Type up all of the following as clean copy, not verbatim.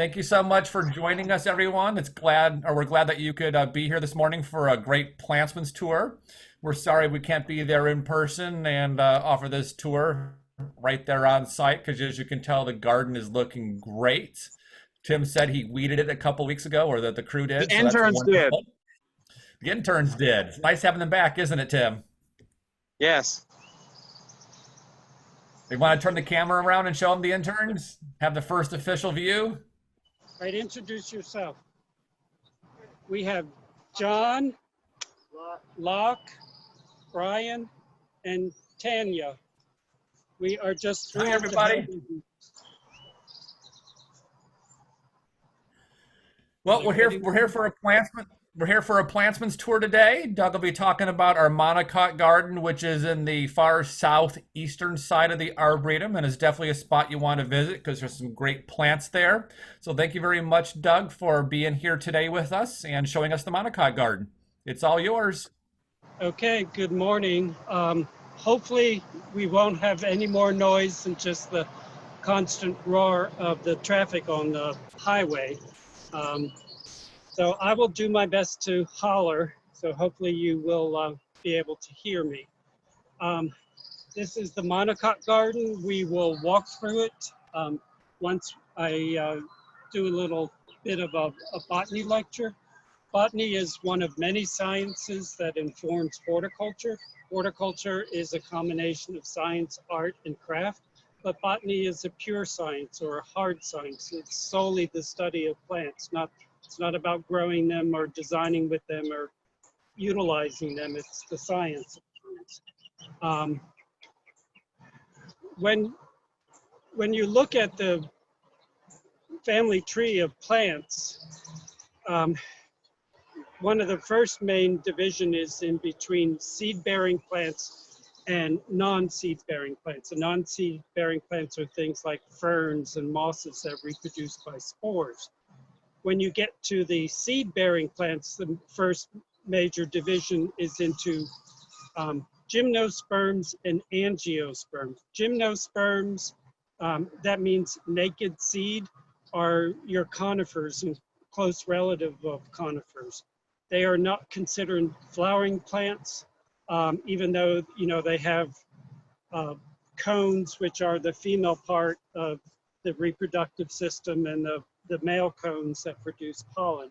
Thank you so much for joining us, everyone. We're glad that you could be here this morning for a great Plantsman's tour. We're sorry we can't be there in person and offer this tour right there on site because, as you can tell, the garden is looking great. Tim said he weeded it a couple weeks ago, or that the crew did. The So that's interns did. wonderful. The interns did. It's nice having them back, isn't it, Tim? Yes. We want to turn the camera around and show them the interns? Have the first official view? Right, introduce yourself. We have John, Locke, Brian, and Tanya. We are just thrilled. Hi, everybody. Well, we're here for a plantsman. We're here for a plantsman's tour today. Doug will be talking about our Monocot Garden, which is in the far southeastern side of the Arboretum, and is definitely a spot you want to visit because there's some great plants there. So thank you very much, Doug, for being here today with us and showing us the Monocot Garden. It's all yours. Okay, good morning. Hopefully we won't have any more noise than just the constant roar of the traffic on the highway. So I will do my best to holler, so hopefully you will be able to hear me. This is the Monocot Garden. We will walk through it once I do a little bit of a botany lecture. Botany is one of many sciences that informs horticulture. Horticulture is a combination of science, art, and craft, but botany is a pure science or a hard science. It's solely the study of plants. It's not about growing them or designing with them or utilizing them. It's the science of plants. When you look at the family tree of plants, one of the first main division is in between seed-bearing plants and non-seed-bearing plants. And non-seed-bearing plants are things like ferns and mosses that reproduce by spores. When you get to the seed-bearing plants, the first major division is into gymnosperms and angiosperms. Gymnosperms, that means naked seed, are your conifers and close relative of conifers. They are not considered flowering plants, even though they have cones, which are the female part of the reproductive system, and the male cones that produce pollen.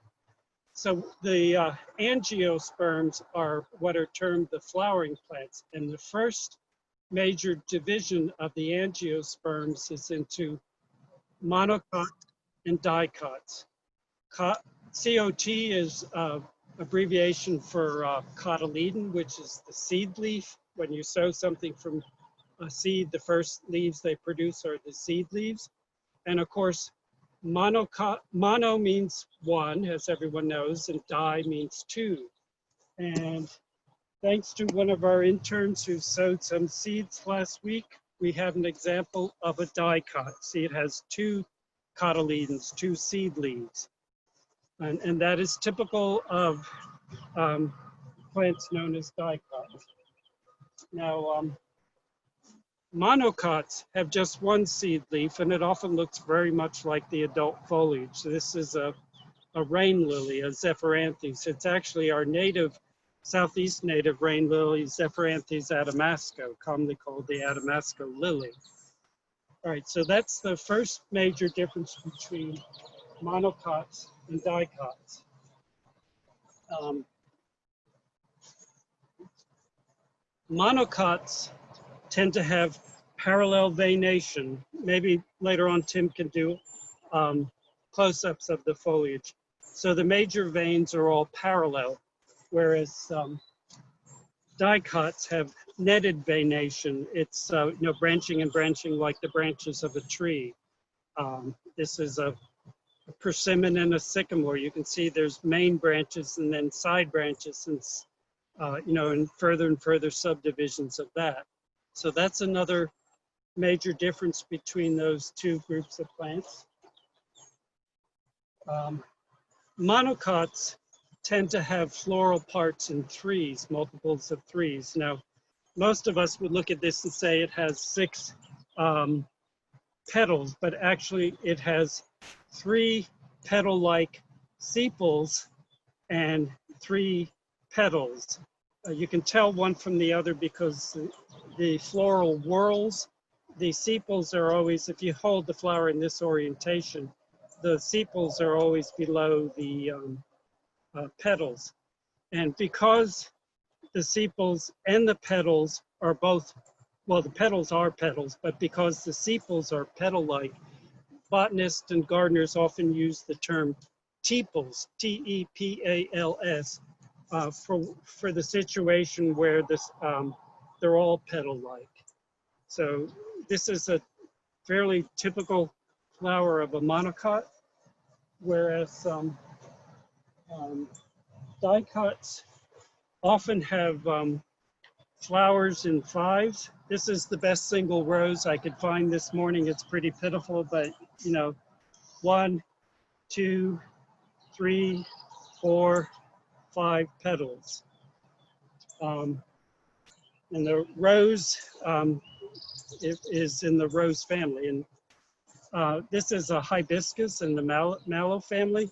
So the angiosperms are what are termed the flowering plants. And the first major division of the angiosperms is into Monocot and Dicots. COT is abbreviation for cotyledon, which is the seed leaf. When you sow something from a seed, the first leaves they produce are the seed leaves. And of course, mono means one, as everyone knows, and di means two. And thanks to one of our interns who sowed some seeds last week, we have an example of a dicot. See, it has two cotyledons, two seed leaves. And that is typical of plants known as dicots. Now, monocots have just one seed leaf, and it often looks very much like the adult foliage. So this is a rain lily, a Zepharanthes. It's actually our southeast native rain lily, Zepharanthes adamasco, commonly called the adamasco lily. All right, so that's the first major difference between monocots and dicots. Monocots tend to have parallel veination. Maybe later on Tim can do close-ups of the foliage. So the major veins are all parallel, whereas dicots have netted veination. It's branching and branching like the branches of a tree. This is a persimmon and a sycamore. You can see there's main branches and then side branches, and and further subdivisions of that. So that's another major difference between those two groups of plants. Monocots tend to have floral parts in threes, multiples of threes. Now, most of us would look at this and say it has 6 petals, but actually it has 3 petal-like sepals and 3 petals. You can tell one from the other because the floral whorls. The sepals are always, if you hold the flower in this orientation, the sepals are always below the petals. And because the sepals and the petals are both, well, the petals are petals, but because the sepals are petal-like, botanists and gardeners often use the term tepals, T-E-P-A-L-S, for the situation where this, they're all petal-like. So this is a fairly typical flower of a monocot, whereas dicots often have flowers in 5s. This is the best single rose I could find this morning. It's pretty pitiful, but you know, 1, 2, 3, 4, 5 petals. And the rose is in the rose family. And this is a hibiscus in the mallow family.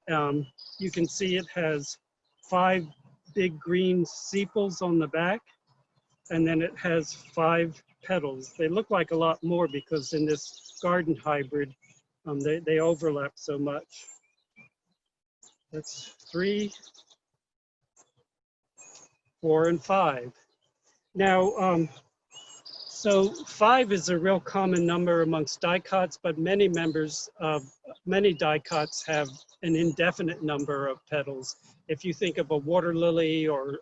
You can see it has 5 big green sepals on the back, and then it has 5 petals. They look like a lot more because in this garden hybrid, they overlap so much. That's 3, 4, and 5. Now, so 5 is a real common number amongst dicots, but many dicots have an indefinite number of petals. If you think of a water lily or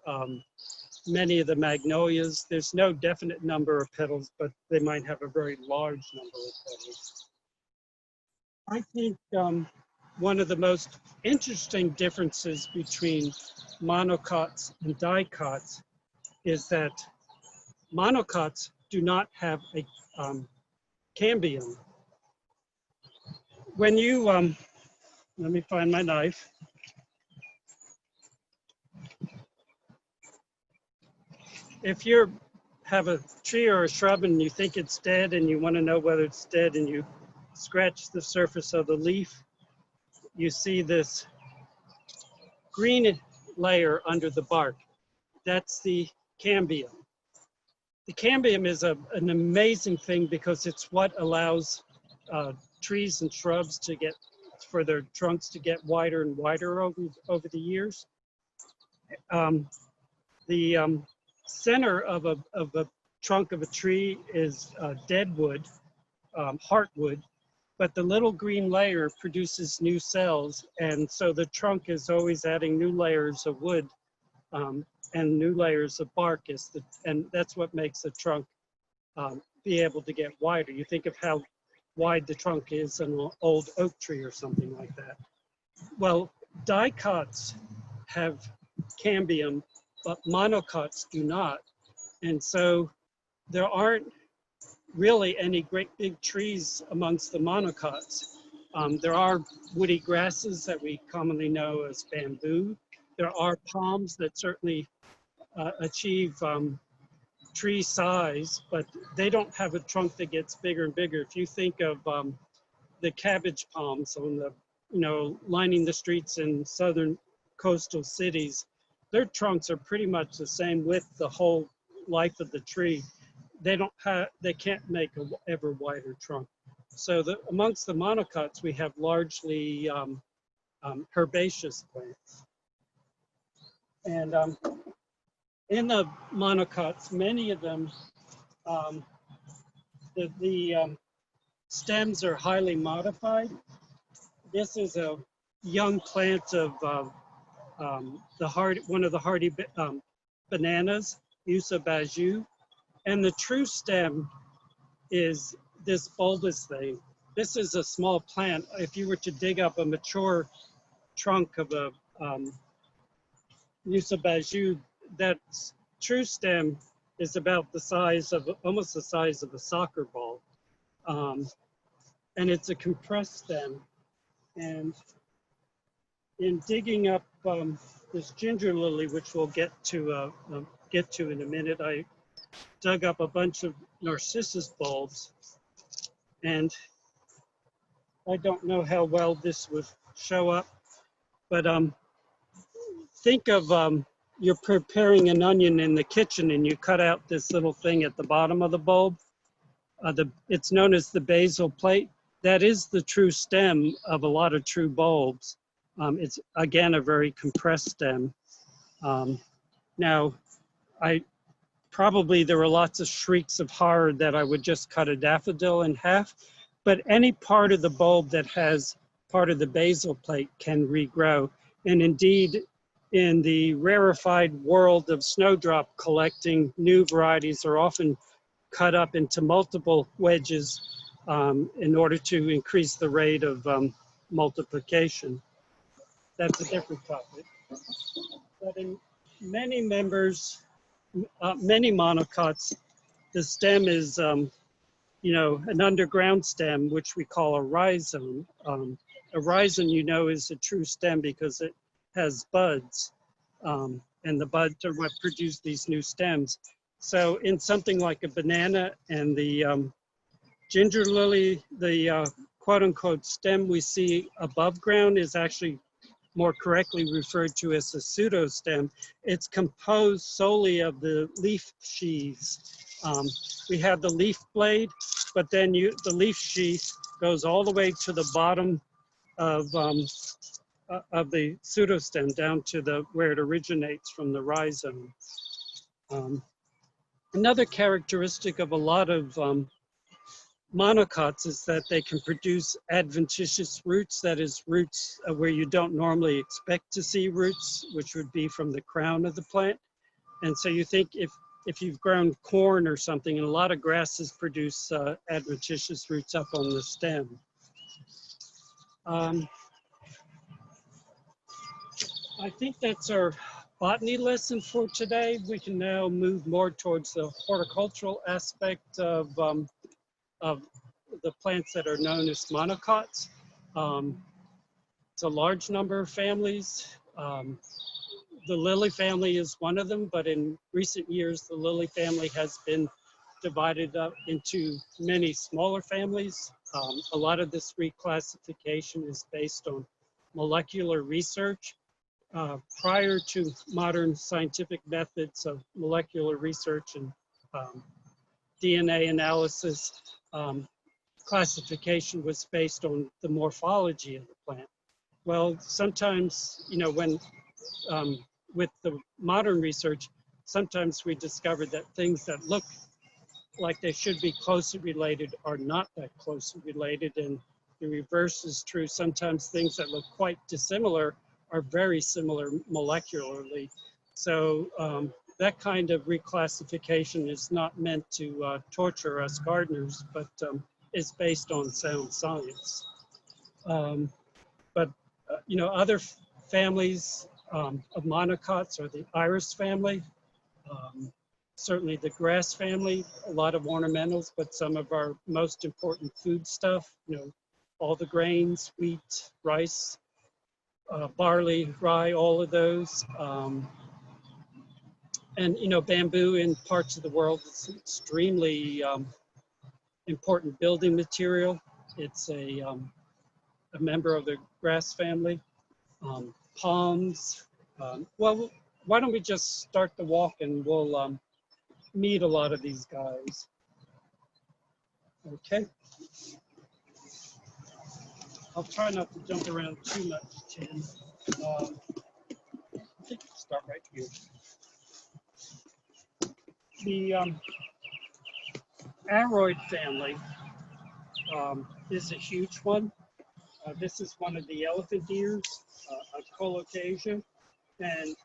many of the magnolias, there's no definite number of petals, but they might have a very large number of petals. I think one of the most interesting differences between monocots and dicots is that monocots do not have a cambium. When you, let me find my knife. If you have a tree or a shrub and you think it's dead and you want to know whether it's dead and you scratch the surface of the leaf, you see this green layer under the bark. That's the cambium. The cambium is an amazing thing because it's what allows trees and shrubs to get, for their trunks to get wider and wider over the years. The center of a trunk of a tree is dead wood, heartwood, but the little green layer produces new cells, and so the trunk is always adding new layers of wood and new layers of bark, and that's what makes the trunk be able to get wider. You think of how wide the trunk is in an old oak tree or something like that. Well, dicots have cambium, but monocots do not. And so there aren't really any great big trees amongst the monocots. There are woody grasses that we commonly know as bamboo. There are palms that certainly achieve tree size, but they don't have a trunk that gets bigger and bigger. If you think of the cabbage palms on the, lining the streets in southern coastal cities, their trunks are pretty much the same width the whole life of the tree. They can't make a ever wider trunk. So amongst the monocots, we have largely herbaceous plants. And in the monocots, many of them, the stems are highly modified. This is a young plant of one of the hardy bananas, Musa bajou, and the true stem is this bulbous thing. This is a small plant. If you were to dig up a mature trunk of a Musa bajou, that true stem is about the size of, almost the size of a soccer ball. And it's a compressed stem. And in digging up this ginger lily, which we'll get to in a minute, I dug up a bunch of narcissus bulbs. And I don't know how well this would show up, but think of you're preparing an onion in the kitchen and you cut out this little thing at the bottom of the bulb. It's known as the basal plate. That is the true stem of a lot of true bulbs. It's, again, a very compressed stem. Now, probably there were lots of shrieks of horror that I would just cut a daffodil in half, but any part of the bulb that has part of the basal plate can regrow. And indeed, in the rarefied world of snowdrop collecting, new varieties are often cut up into multiple wedges in order to increase the rate of multiplication. That's a different topic. But in many members, many monocots, the stem is, you know, an underground stem, which we call a rhizome. A rhizome, you know, is a true stem because it has buds, and the buds are what produce these new stems. So in something like a banana and the ginger lily, the quote unquote stem we see above ground is actually more correctly referred to as a pseudostem. It's composed solely of the leaf sheaths. We have the leaf blade, but then the leaf sheath goes all the way to the bottom of the pseudostem down to where it originates from the rhizome. Another characteristic of a lot of monocots is that they can produce adventitious roots, that is roots where you don't normally expect to see roots, which would be from the crown of the plant. And so you think if you've grown corn or something, and a lot of grasses produce adventitious roots up on the stem. I think that's our botany lesson for today. We can now move more towards the horticultural aspect of the plants that are known as monocots. It's a large number of families. The lily family is one of them, but in recent years, the lily family has been divided up into many smaller families. A lot of this reclassification is based on molecular research. Prior to modern scientific methods of molecular research and DNA analysis, classification was based on the morphology of the plant. Well, sometimes, you know, when with the modern research, sometimes we discovered that things that look like they should be closely related are not that closely related, and the reverse is true. Sometimes things that look quite dissimilar are very similar molecularly. So that kind of reclassification is not meant to torture us gardeners, but is based on sound science. You know, other families of monocots are the iris family, certainly the grass family, a lot of ornamentals, but some of our most important food stuff, you know, all the grains, wheat, rice, barley, rye, all of those. And, you know, bamboo in parts of the world is extremely important building material. It's a member of the grass family. Palms. Well, why don't we just start the walk and we'll meet a lot of these guys. Okay. I'll try not to jump around too much, Tim. I think we'll start right here. The aroid family is a huge one. This is one of the elephant ears, a colocasia. And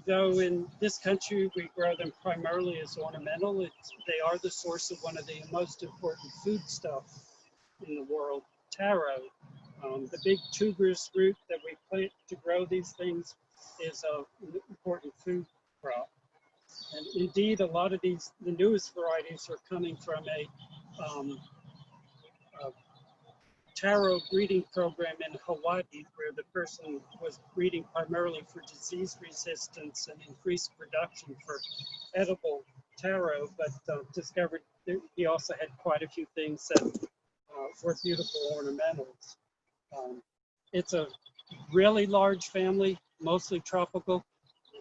though in this country we grow them primarily as ornamental, they are the source of one of the most important foodstuff in the world, taro. The big tuberous root that we plant to grow these things is an important food crop. And indeed, a lot of the newest varieties are coming from a taro breeding program in Hawaii, where the person was breeding primarily for disease resistance and increased production for edible taro, but discovered he also had quite a few things that for beautiful ornamentals. It's a really large family, mostly tropical.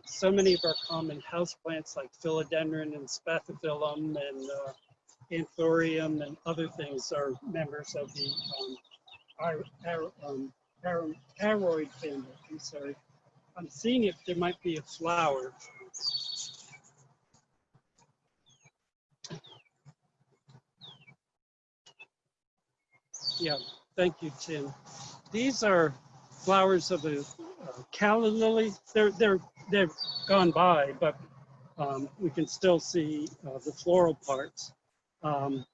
So many of our common houseplants like philodendron and spathiphyllum and anthurium and other things are members of the aroid family. I'm sorry. I'm seeing if there might be a flower. Yeah, thank you, Tim. These are flowers of a Calla Lily. They've gone by, but we can still see the floral parts. Calla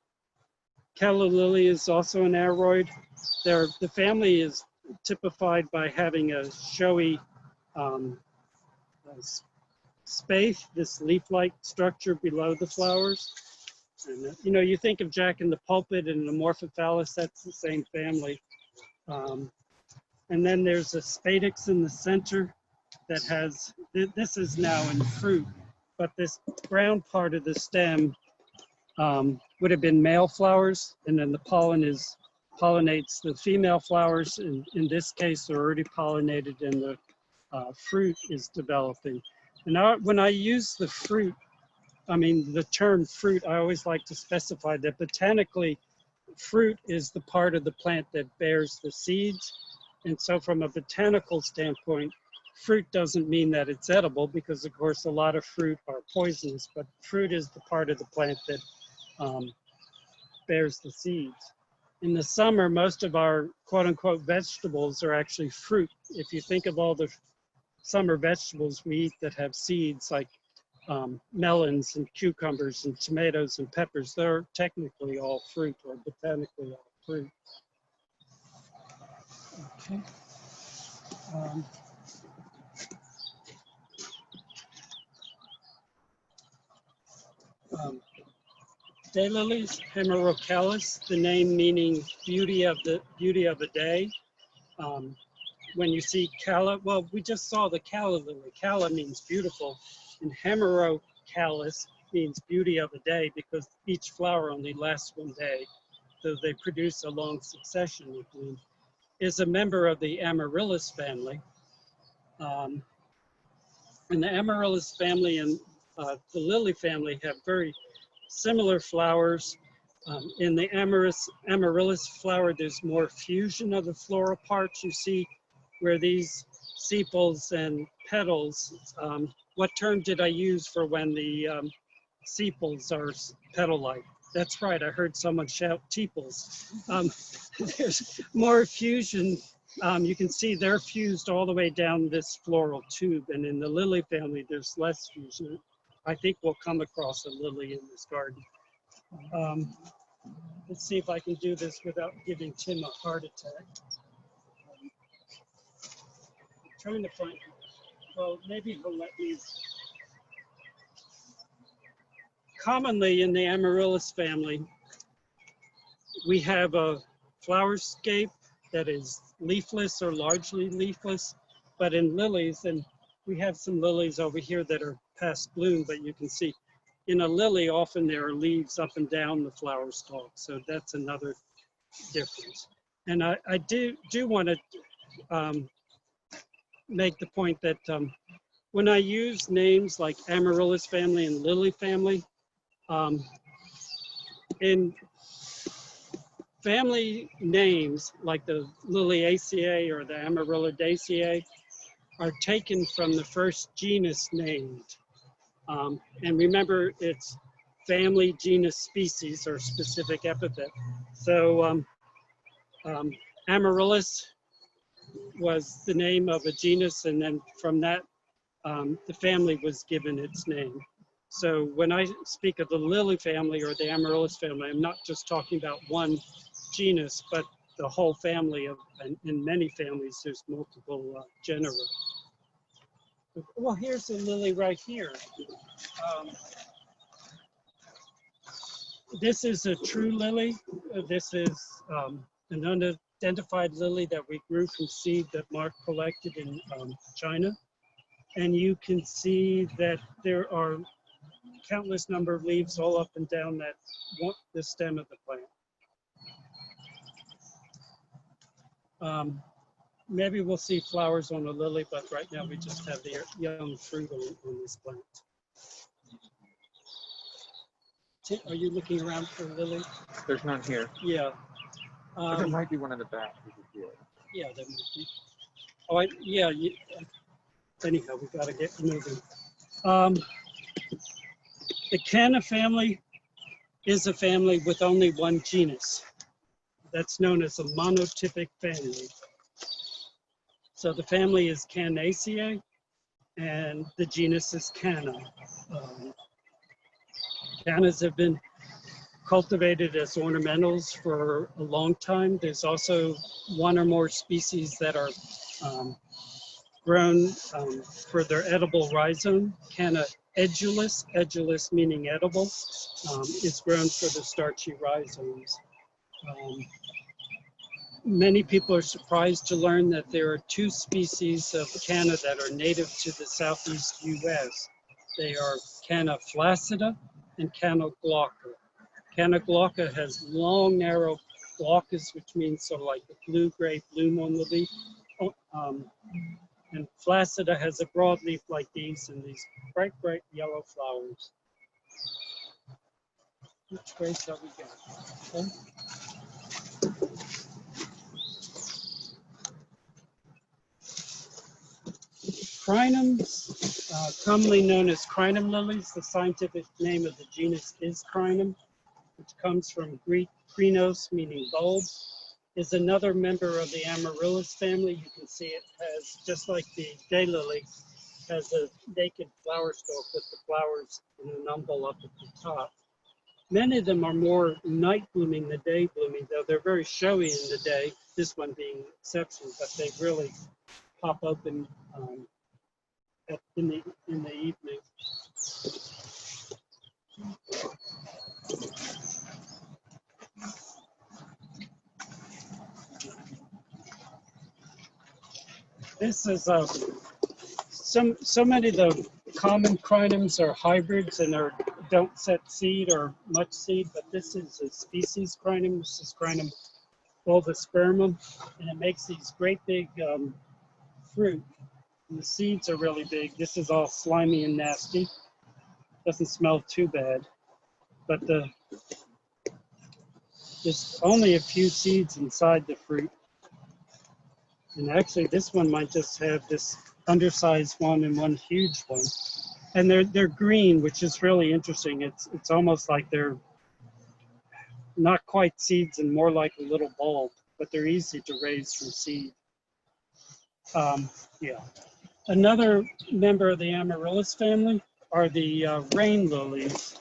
Lily is also an aroid. The family is typified by having a showy spathe, this leaf-like structure below the flowers. And, you know, you think of Jack in the Pulpit and Amorphophallus, that's the same family. And then there's a spadix in the center that has, this is now in fruit, but this brown part of the stem would have been male flowers, and then the pollen pollinates the female flowers. In this case, they're already pollinated and the fruit is developing. And when I use the fruit, I mean, the term fruit, I always like to specify that botanically, fruit is the part of the plant that bears the seeds. And so from a botanical standpoint, fruit doesn't mean that it's edible, because of course a lot of fruit are poisonous, but fruit is the part of the plant that bears the seeds. In the summer, most of our quote unquote vegetables are actually fruit. If you think of all the summer vegetables we eat that have seeds, like melons and cucumbers and tomatoes and peppers, they're technically all fruit, or botanically all fruit. Okay. Daylilies, Rocalis, the name meaning beauty of a day. When you see Calla, well, we just saw the Calla Lily. Calla means beautiful, and Rocalis means beauty of a day, because each flower only lasts one day, though they produce a long succession of bloom. Is a member of the Amaryllis family. And the Amaryllis family and the Lily family have very similar flowers. In the Amaryllis flower, there's more fusion of the floral parts. You see where these sepals and petals, what term did I use for when the sepals are petal-like? That's right, I heard someone shout tepals. There's more fusion. You can see they're fused all the way down this floral tube, and in the lily family, there's less fusion. I think we'll come across a lily in this garden. Let's see if I can do this without giving Tim a heart attack. I'm trying to find, well, maybe he'll let me. Commonly in the Amaryllis family, we have a flower scape that is leafless or largely leafless, but in lilies, and we have some lilies over here that are past bloom, but you can see in a lily, often there are leaves up and down the flower stalk, so that's another difference. And I do want to make the point that when I use names like Amaryllis family and Lily family, in family names like the Liliaceae or the Amaryllidaceae are taken from the first genus named. And remember, it's family, genus, species, or specific epithet. So Amaryllis was the name of a genus, and then from that, the family was given its name. So when I speak of the Lily family or the Amaryllis family, I'm not just talking about one genus, but the whole family of, and in many families, there's multiple genera. Well, here's a lily right here. This is a true lily. This is an unidentified lily that we grew from seed that Mark collected in China. And you can see that there are countless number of leaves all up and down the stem of the plant. Maybe we'll see flowers on the lily, but right now we just have the young fruit on this plant. Are you looking around for lily? There's none here. Yeah. But there might be one in the back. Yeah, there might be. Oh, yeah. Anyhow, we got to get moving. The Canon family is a family with only one genus. That's known as a monotypic family. So the family is Canaceae, and the genus is Canna. Cannas have been cultivated as ornamentals for a long time. There's also one or more species that are grown for their edible rhizome. Canna edulis, edulis meaning edible, is grown for the starchy rhizomes. Many people are surprised to learn that there are two species of canna that are native to the southeast U.S. They are Canna flaccida and Canna glauca. Canna glauca has long, narrow glaucus, which means sort of like the blue-gray bloom on the leaf. And flaccida has a broad leaf like these and these bright, bright yellow flowers. Which way shall we go? Okay. Crinums, commonly known as crinum lilies, the scientific name of the genus is Crinum, which comes from Greek krinos, meaning bulb, is another member of the Amaryllis family. You can see it has, just like the daylily, has a naked flower stalk with the flowers in an umbel up at the top. Many of them are more night blooming than day blooming, though they're very showy in the day, this one being an exception, but they really pop open in the evening. This is so many of the common crinums are hybrids and don't set seed or much seed, but this is a species crinum. This is Crinum Vulvaspermum, and it makes these great big fruit. And the seeds are really big. This is all slimy and nasty. Doesn't smell too bad, but there's only a few seeds inside the fruit. And actually, this one might just have this undersized one and one huge one. And they're green, which is really interesting. It's almost like they're not quite seeds and more like a little bulb, but they're easy to raise from seed. Yeah. Another member of the Amaryllis family are the rain lilies.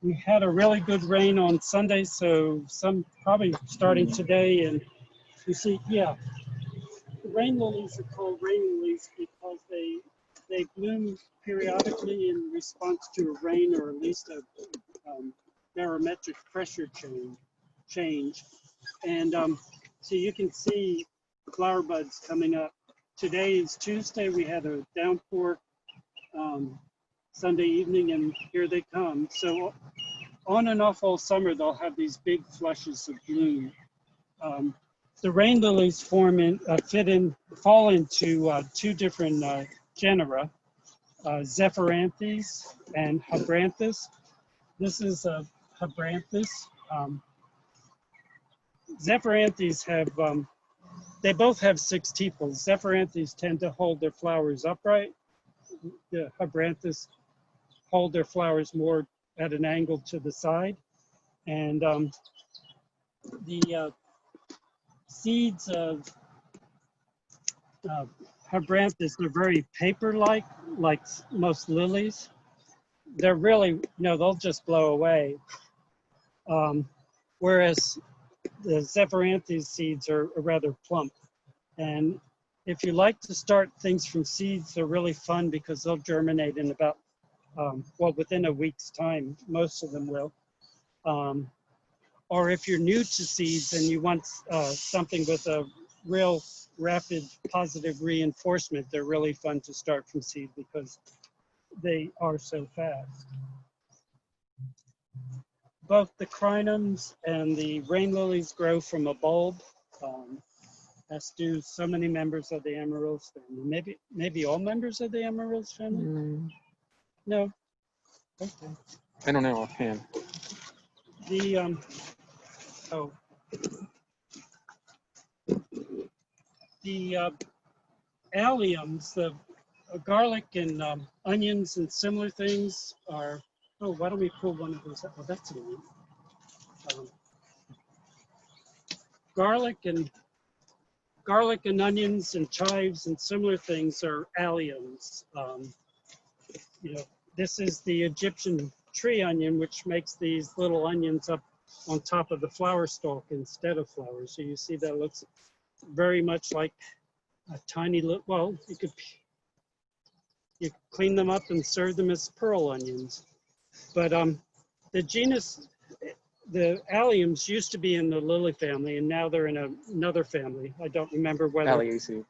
We had a really good rain on Sunday, so some probably starting today, and you see, yeah, the rain lilies are called rain lilies because they bloom periodically in response to a rain or at least a barometric pressure change. And so you can see flower buds coming up. Today is Tuesday. We had a downpour Sunday evening, and here they come. So on and off all summer, they'll have these big flushes of bloom. The rain lilies fall into two different genera, Zepharanthes and Habranthus. This is Hyperanthus. Zepharanthes have, they both have 6 tepals. Zepharanthes tend to hold their flowers upright. The Hyperanthus hold their flowers more at an angle to the side. And the seeds of Hyperanthus are very paper-like, like most lilies. They're really, they'll just blow away. Whereas the Zepharanthes seeds are rather plump. And if you like to start things from seeds, they're really fun because they'll germinate in about, within a week's time, most of them will. Or if you're new to seeds and you want something with a real rapid positive reinforcement, they're really fun to start from seed because they are so fast. Both the crinums and the rain lilies grow from a bulb. as do so many members of the Amaryllis family. Maybe all members of the Amaryllis family? No. Okay. I don't know offhand. The alliums, the garlic and onions and similar things are. Oh, why don't we pull one of those? Oh, that's neat. Garlic and onions and chives and similar things are alliums. You know, this is the Egyptian tree onion, which makes these little onions up on top of the flower stalk instead of flowers. So you see that looks very much like a tiny little, well, you could clean them up and serve them as pearl onions. But the genus, the alliums used to be in the lily family, and now they're in another family. I don't remember whether. Alliaceae.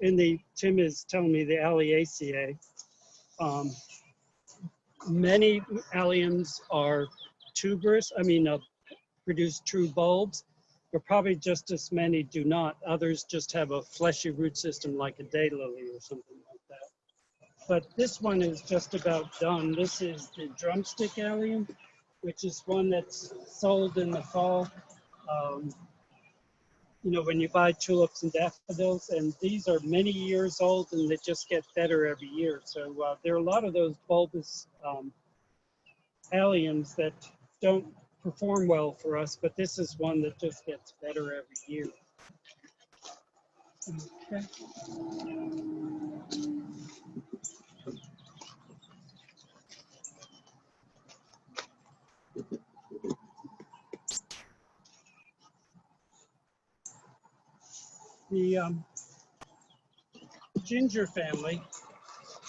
Tim is telling me the Alliaceae. Many alliums are tuberous, produce true bulbs, but probably just as many do not. Others just have a fleshy root system like a daylily or something like that. But this one is just about done. This is the Drumstick Allium, which is one that's sold in the fall. You know, when you buy tulips and daffodils, and these are many years old and they just get better every year. So there are a lot of those bulbous alliums that don't perform well for us, but this is one that just gets better every year. Okay. The ginger family,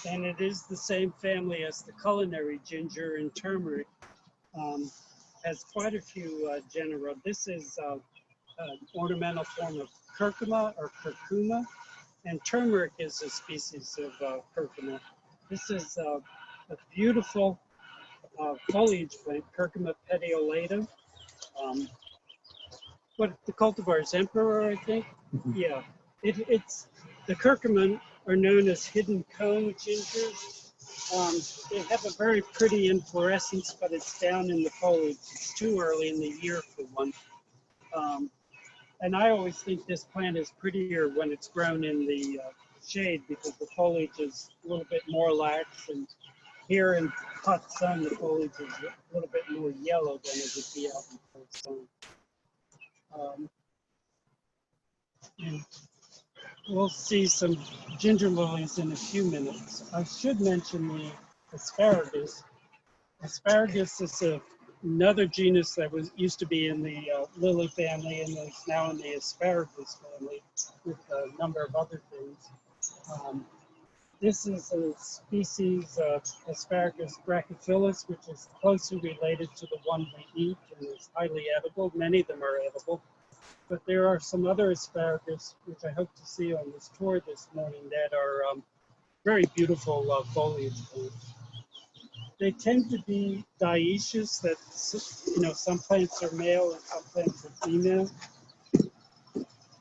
and it is the same family as the culinary ginger and turmeric, has quite a few genera. This is an ornamental form of curcuma or curcuma, and turmeric is a species of curcuma. This is a beautiful foliage plant, Curcuma petiolata. What the cultivar is Emperor, I think. Yeah, it's the curcumin are known as hidden cone gingers. They have a very pretty inflorescence, but it's down in the foliage. It's too early in the year for one. And I always think this plant is prettier when it's grown in the shade because the foliage is a little bit more lax, and here in hot sun, the foliage is a little bit more yellow than it would be out in cold sun. And we'll see some ginger lilies in a few minutes. I should mention the asparagus. Asparagus is another genus that used to be in the lily family and is now in the asparagus family with a number of other things. This is a species of Asparagus brachyphyllus, which is closely related to the one we eat and is highly edible. Many of them are edible. But there are some other asparagus, which I hope to see on this tour this morning, that are very beautiful foliage plants. They tend to be dioecious, that, you know, some plants are male and some plants are female.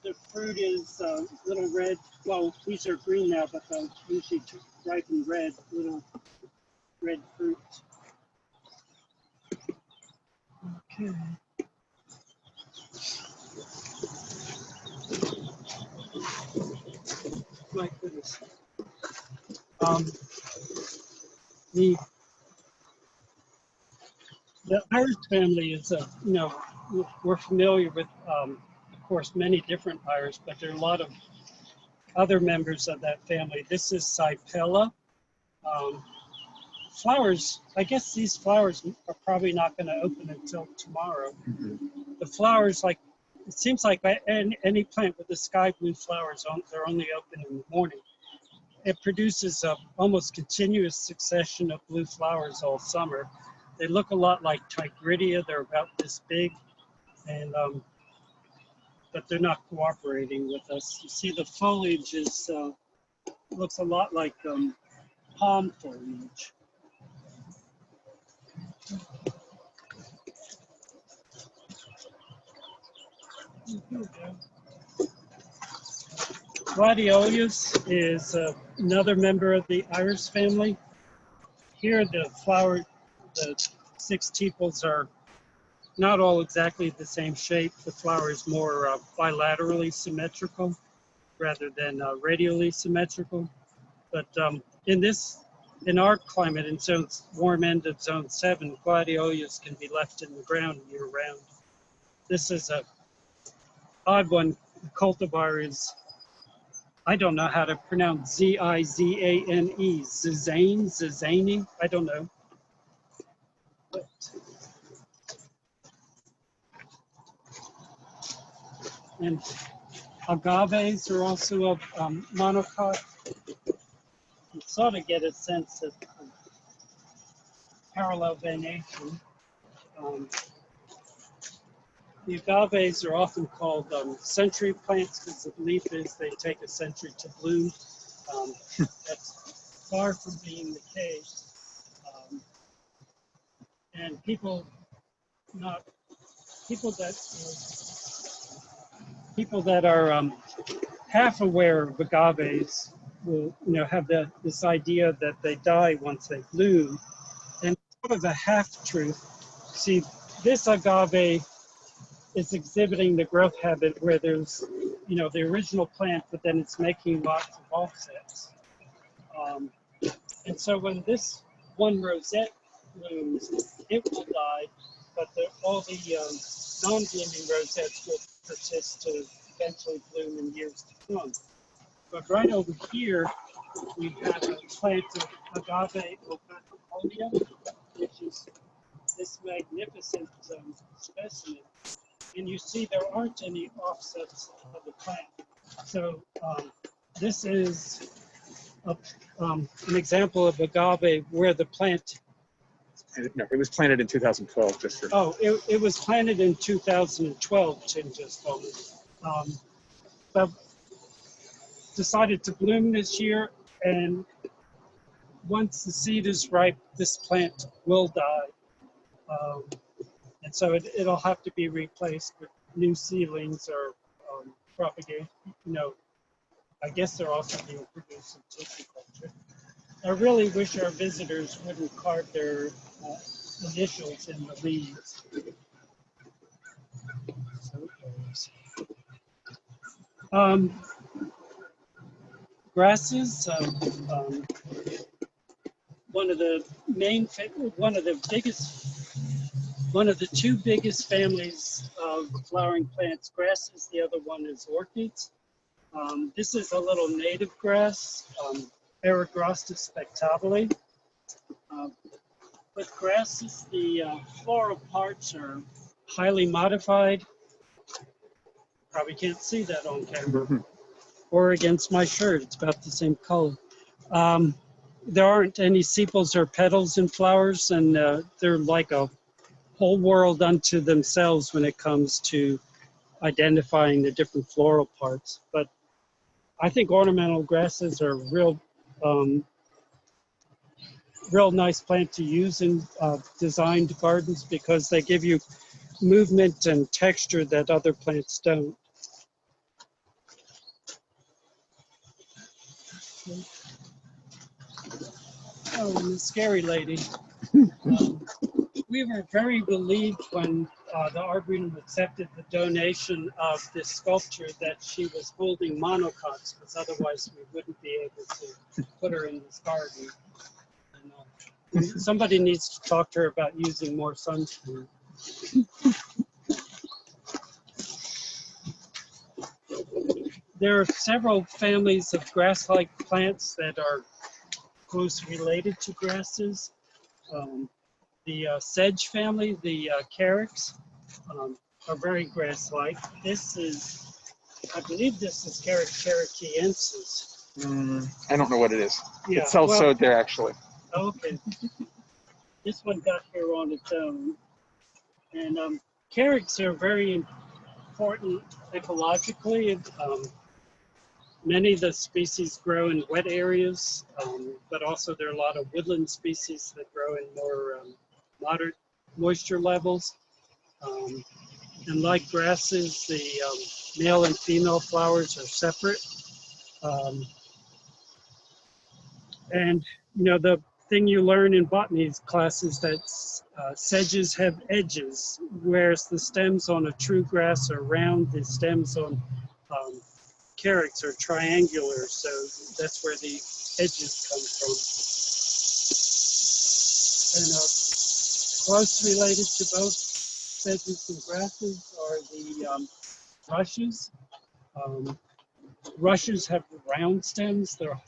The fruit is little red, well, these are green now, but they'll usually ripen red, little red fruit. Okay. My goodness. The iris family is you know, we're familiar with, of course, many different iris, but there are a lot of other members of that family. This is Cypella. Flowers, I guess these flowers are probably not going to open until tomorrow. The flowers, like, it seems like any plant with the sky blue flowers, they're only open in the morning. It produces a almost continuous succession of blue flowers all summer. They look a lot like Tigridia. They're about this big, and but they're not cooperating with us. You see, the foliage is looks a lot like palm foliage. Glorioso is another member of the Iris family. Here the six tepals are not all exactly the same shape. The flower is more bilaterally symmetrical rather than radially symmetrical. But in our climate, in warm end of zone 7, gladiolus can be left in the ground year round. This is a odd one. The cultivar is, I don't know how to pronounce Z-I-Z-A-N-E, Zizane, I don't know. But, and agaves are also a monocot. You sort of get a sense of parallel venation. The agaves are often called century plants because the belief is they take a century to bloom. That's far from being the case. And people that are half aware of agaves will have this idea that they die once they bloom, and sort of a half truth. See, this agave is exhibiting the growth habit where there's the original plant, but then it's making lots of offsets. And so when this one rosette blooms, it will die, but all the non-blooming rosettes will persist to eventually bloom in years to come. But right over here, we have a plant of agave opaconia, which is this magnificent specimen. And you see there aren't any offsets of the plant. So this is an example of agave where the plant... No, it was planted in 2012, just for... Oh, it was planted in 2012, Tim just told me. But decided to bloom this year, and once the seed is ripe, this plant will die. And so it'll have to be replaced with new seedlings or propagation. I guess they're also being produced in tissue culture. I really wish our visitors wouldn't carve their initials in the leaves. Grasses. One of the two biggest families of flowering plants, grasses. The other one is orchids. This is a little native grass, Eragrostis spectabile. With grasses, the floral parts are highly modified. Probably can't see that on camera or against my shirt. It's about the same color. There aren't any sepals or petals in flowers, and they're like a whole world unto themselves when it comes to identifying the different floral parts. But I think ornamental grasses are real nice plant to use in designed gardens because they give you movement and texture that other plants don't. Oh, and the scary lady. We were very relieved when the Arboretum accepted the donation of this sculpture that she was holding monocots, because otherwise we wouldn't be able to put her in this garden. And, somebody needs to talk to her about using more sunscreen. There are several families of grass-like plants that are closely related to grasses. The sedge family, the carex, are very grass-like. This is, I believe this is Carex cherokeensis. I don't know what it is. Yeah, it's self-sowed there, actually. Okay. This one got here on its own. And carex are very important ecologically. Many of the species grow in wet areas, but also there are a lot of woodland species that grow in more moderate moisture levels. And like grasses, the male and female flowers are separate. And you know, the thing you learn in botany class is that sedges have edges, whereas the stems on a true grass are round, the stems on carex are triangular, so that's where the edges come from. And close related to both sedges and grasses are the rushes. Rushes have round stems. They're,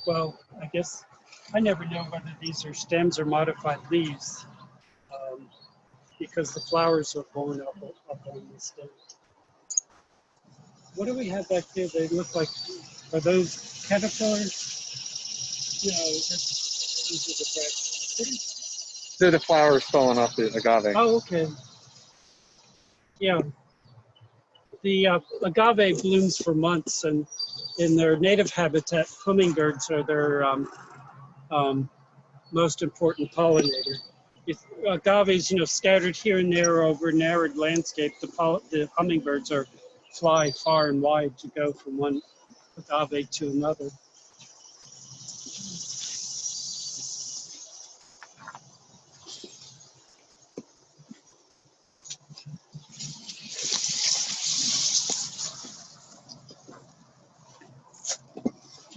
well, I guess I never know whether these are stems or modified leaves because the flowers are borne up on the stem. What do we have back there? They look like, are those caterpillars? No, these are the branches. They're the flowers falling off the agave. Oh, okay. Yeah. The agave blooms for months, and in their native habitat, hummingbirds are their most important pollinator. If agaves, you know, scattered here and there over an arid landscape, the hummingbirds fly far and wide to go from one agave to another.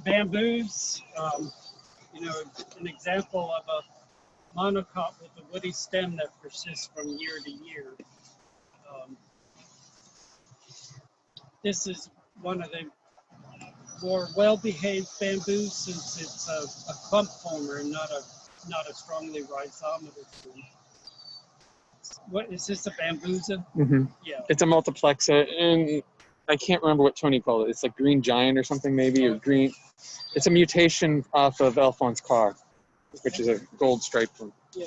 Bamboos, you know, an example of a monocot with a woody stem that persists from year to year. This is one of the more well-behaved bamboos since it's a clump former and not a strongly rhizomatous one. What is this, a bambusa? Mm-hmm. Yeah. It's a multiplexa, and I can't remember what Tony called it. It's like green giant or something maybe, or green. It's a mutation off of Alphonse Carr, which is a gold striped one. Yeah.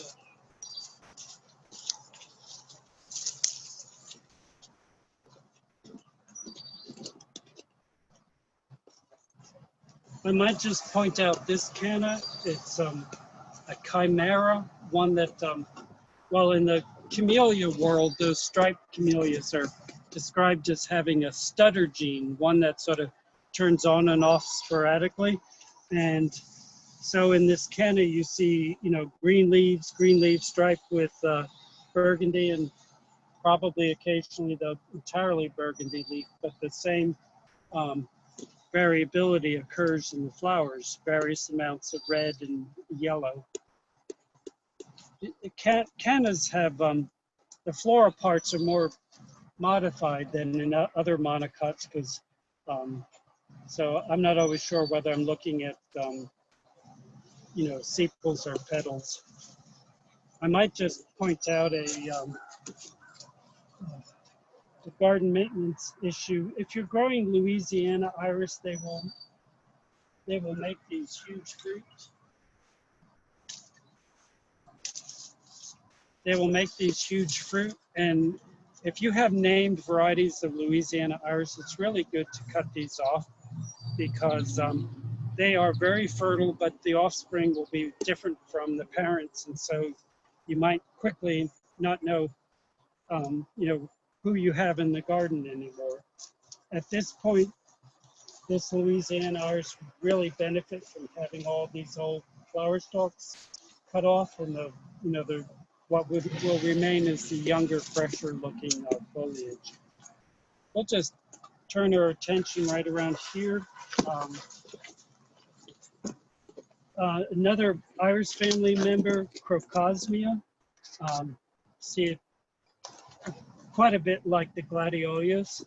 I might just point out this canna. It's a chimera, one that, well, in the camellia world, those striped camellias are described as having a stutter gene, one that sort of turns on and off sporadically. And so in this canna, you see, you know, green leaves striped with burgundy, and probably occasionally the entirely burgundy leaf, but the same variability occurs in the flowers, various amounts of red and yellow. Cannas have, the floral parts are more modified than in other monocots, because, so I'm not always sure whether I'm looking at, you know, sepals or petals. I might just point out a garden maintenance issue. If you're growing Louisiana Iris, they will make these huge fruit. They will make these huge fruit, and if you have named varieties of Louisiana Iris, it's really good to cut these off because they are very fertile, but the offspring will be different from the parents, and so you might quickly not know, you know, who you have in the garden anymore. At this point, this Louisiana Iris would really benefit from having all these old flower stalks cut off, and the, you know, the what will remain is the younger, fresher looking foliage. We'll just turn our attention right around here. Another Iris family member, Crocosmia. See it quite a bit like the gladiolus,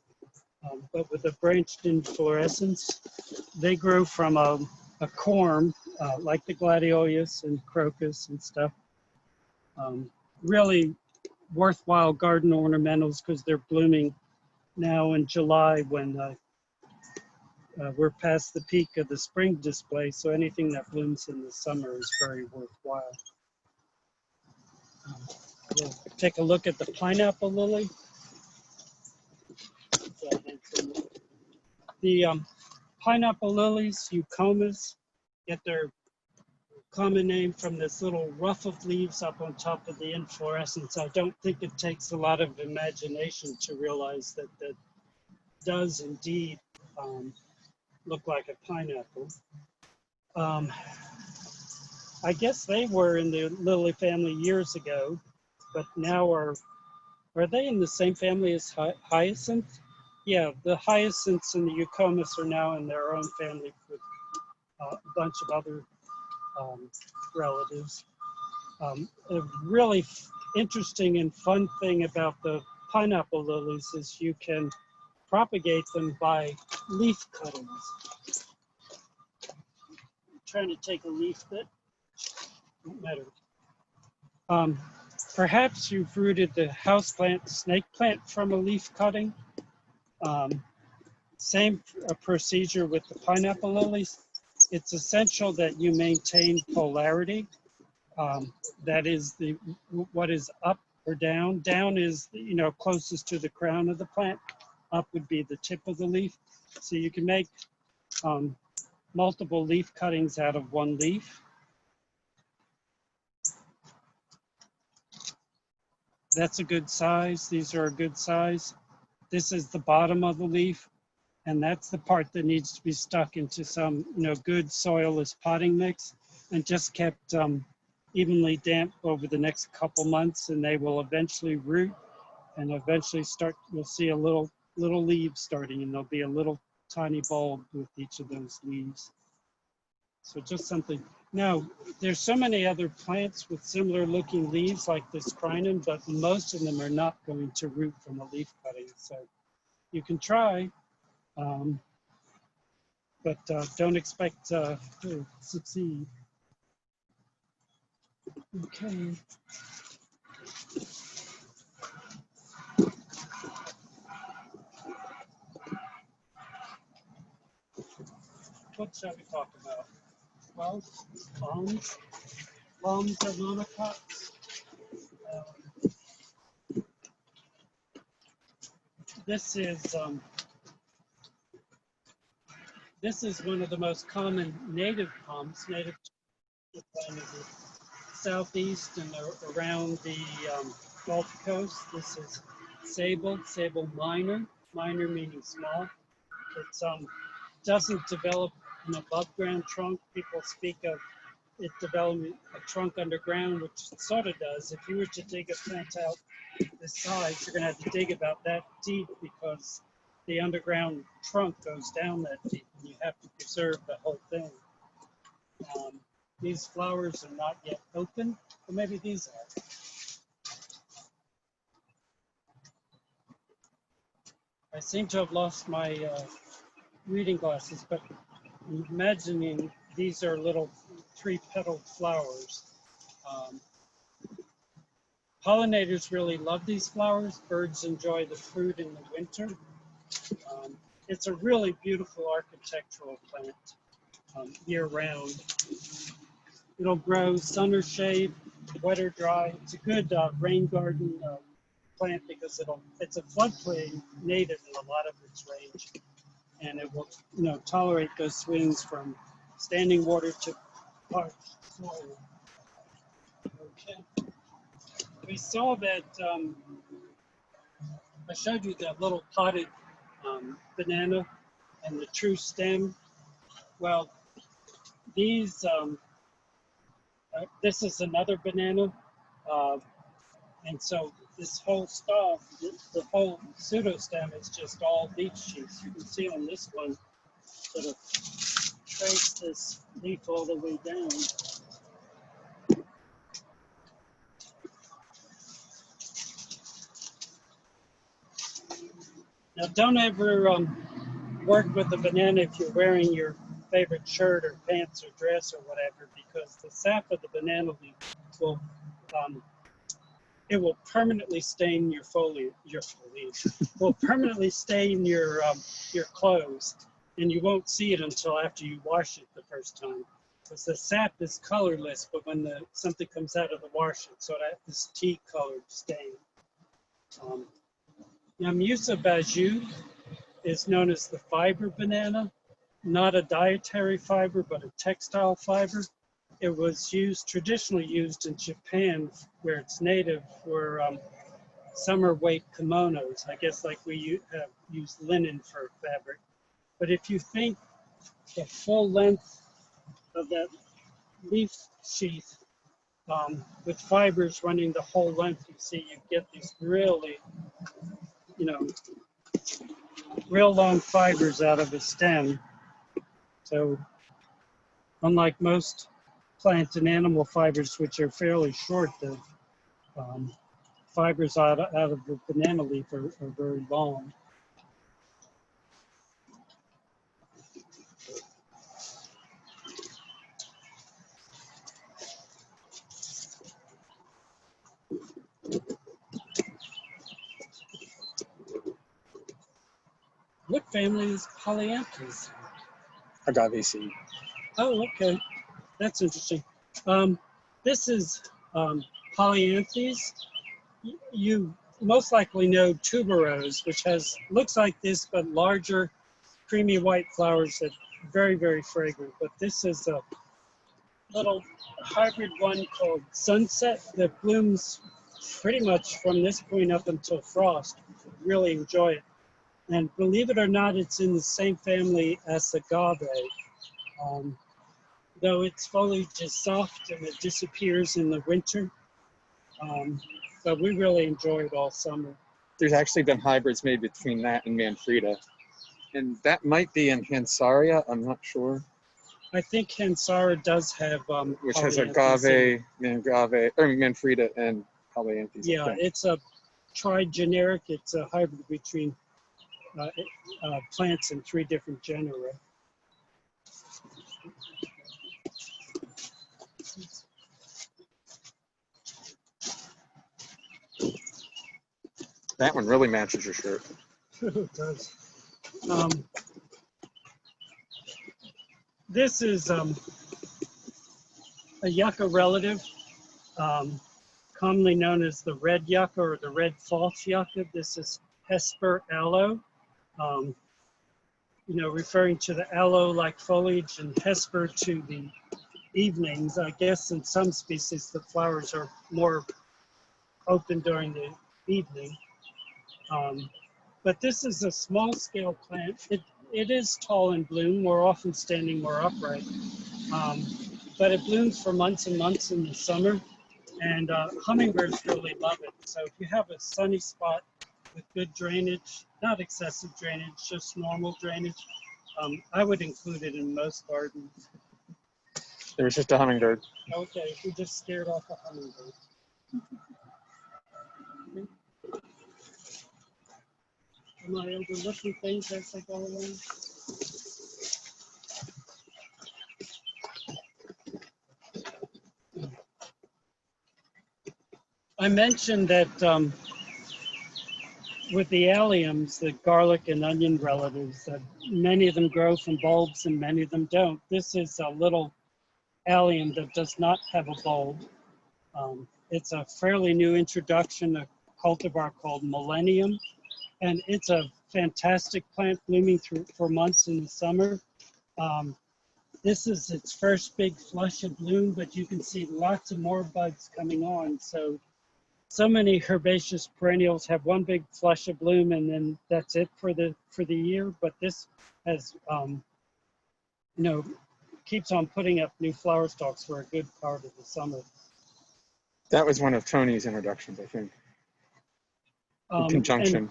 but with a branched inflorescence. They grow from a corm, like the gladiolus and crocus and stuff. Really worthwhile garden ornamentals because they're blooming now in July when we're past the peak of the spring display, so anything that blooms in the summer is very worthwhile. We'll take a look at the pineapple lily. The pineapple lilies, eucomas, get their common name from this little ruff of leaves up on top of the inflorescence. I don't think it takes a lot of imagination to realize that that does indeed look like a pineapple. I guess they were in the lily family years ago, but now are they in the same family as hyacinth? Yeah, the hyacinths and the eucomis are now in their own family with a bunch of other relatives. A really interesting and fun thing about the pineapple lilies is you can propagate them by leaf cuttings. I'm trying to take a leaf bit. Don't matter. Perhaps you've rooted the houseplant snake plant from a leaf cutting. Same procedure with the pineapple lilies. It's essential that you maintain polarity. That is what is up or down. Down is, you know, closest to the crown of the plant. Up would be the tip of the leaf. So you can make multiple leaf cuttings out of one leaf. That's a good size. These are a good size. This is the bottom of the leaf, and that's the part that needs to be stuck into some, you know, good soilless potting mix and just kept evenly damp over the next couple months, and they will eventually root and eventually start. You'll see a little leaves starting, and there'll be a little tiny bulb with each of those leaves. So just something. Now, there's so many other plants with similar looking leaves like this Crinum, but most of them are not going to root from a leaf cutting. So you can try, but don't expect to succeed. Okay. What shall we talk about? Well, palms. Palms are monocots. This is one of the most common native palms, native to the southeast and around the Gulf Coast. This is sable minor, minor meaning small. It doesn't develop an above ground trunk. People speak of it developing a trunk underground, which it sort of does. If you were to dig a plant out this size, you're going to have to dig about that deep because the underground trunk goes down that deep, and you have to preserve the whole thing. These flowers are not yet open, or maybe these are. I seem to have lost my reading glasses, but I'm imagining these are little three-petaled flowers. Pollinators really love these flowers. Birds enjoy the fruit in the winter. It's a really beautiful architectural plant year-round. It'll grow sun or shade, wet or dry. It's a good rain garden plant because it's a floodplain native in a lot of its range, and it will, you know, tolerate those swings from standing water to parched soil. Okay. We saw that I showed you that little potted banana and the true stem. Well, these this is another banana, and so this whole stalk, the whole pseudostem is just all leaf sheaths. You can see on this one, sort of trace this leaf all the way down. Now, don't ever work with a banana if you're wearing your favorite shirt or pants or dress or whatever, because the sap of the banana leaf will it will permanently stain your foliage. Will permanently stain your clothes, and you won't see it until after you wash it the first time, because the sap is colorless, but when something comes out of the wash, it's sort of this tea-colored stain. Now, Musa bajou is known as the fiber banana, not a dietary fiber, but a textile fiber. it was traditionally used in Japan, where it's native, for summer weight kimonos. I guess like we have used linen for fabric. But if you think the full length of that leaf sheath, with fibers running the whole length, you see you get these really, real long fibers out of the stem. So unlike most plant and animal fibers, which are fairly short, the fibers out of the banana leaf are very long. What family is Polyanthus? Agaves. Oh, okay. That's interesting. This is Polyanthes. You most likely know tuberose, which looks like this, but larger, creamy white flowers that are very, very fragrant. But this is a little hybrid one called Sunset that blooms pretty much from this point up until frost. Really enjoy it. And believe it or not, it's in the same family as agave. Though its foliage is soft and it disappears in the winter. But we really enjoy it all summer. There's actually been hybrids made between that and Manfreda. And that might be in Hansaria, I'm not sure. I think Hansara does have which has agave, Manfreda, and Polyanthes. Yeah, it's a trigeneric. It's a hybrid between plants in 3 different genera. That one really matches your shirt. It does. This is a yucca relative, commonly known as the red yucca or the red false yucca. This is Hesper Aloe, referring to the aloe-like foliage, and Hesper to the evenings. I guess in some species the flowers are more open during the evening. But this is a small-scale plant. It is tall in bloom, more often standing more upright. But it blooms for months and months in the summer, and hummingbirds really love it. So if you have a sunny spot with good drainage, not excessive drainage, just normal drainage, I would include it in most gardens. There was just a hummingbird. Okay, we just scared off a hummingbird. Am I overlooking things as I go along? I mentioned that with the alliums, the garlic and onion relatives, many of them grow from bulbs and many of them don't. This is a little allium that does not have a bulb. It's a fairly new introduction, a cultivar called Millennium. And it's a fantastic plant blooming for months in the summer. This is its first big flush of bloom, but you can see lots of more buds coming on. So many herbaceous perennials have one big flush of bloom, and then that's it for the year. But this has, keeps on putting up new flower stalks for a good part of the summer. That was one of Tony's introductions, I think. In conjunction.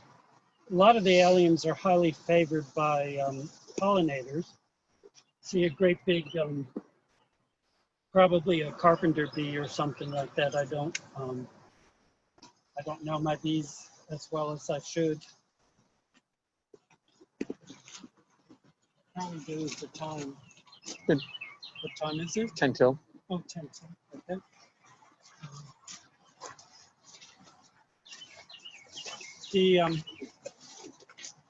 A lot of the alliums are highly favored by pollinators. See a great big, probably a carpenter bee or something like that. I don't know my bees as well as I should. How are we doing for time? Good. What time is it? 10 till. Oh, 10 till, okay.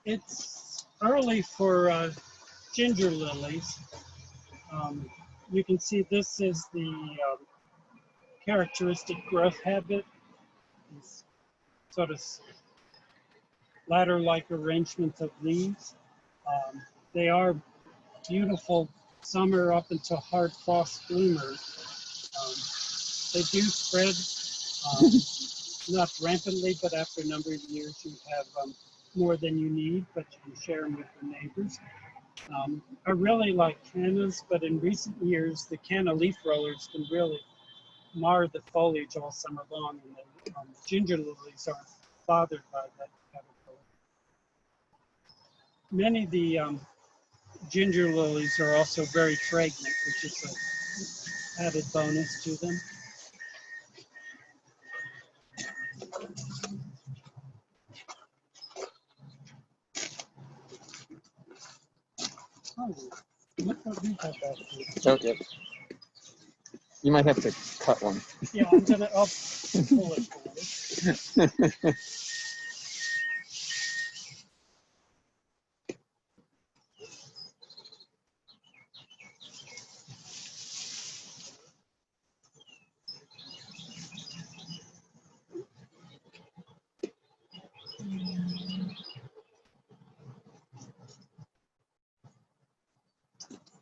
It's early for ginger lilies. You can see this is the characteristic growth habit. These sort of ladder-like arrangement of leaves. They are beautiful summer up until hard frost bloomers. They do spread, not rampantly, but after a number of years you have more than you need, but you can share them with your neighbors. I really like cannas, but in recent years the canna leaf rollers can really mar the foliage all summer long, and the ginger lilies aren't bothered by that caterpillar. Many of the ginger lilies are also very fragrant, which is an added bonus to them. Oh, look what we have back here. Oh, yeah. You might have to cut one. Yeah, I'll pull it for you.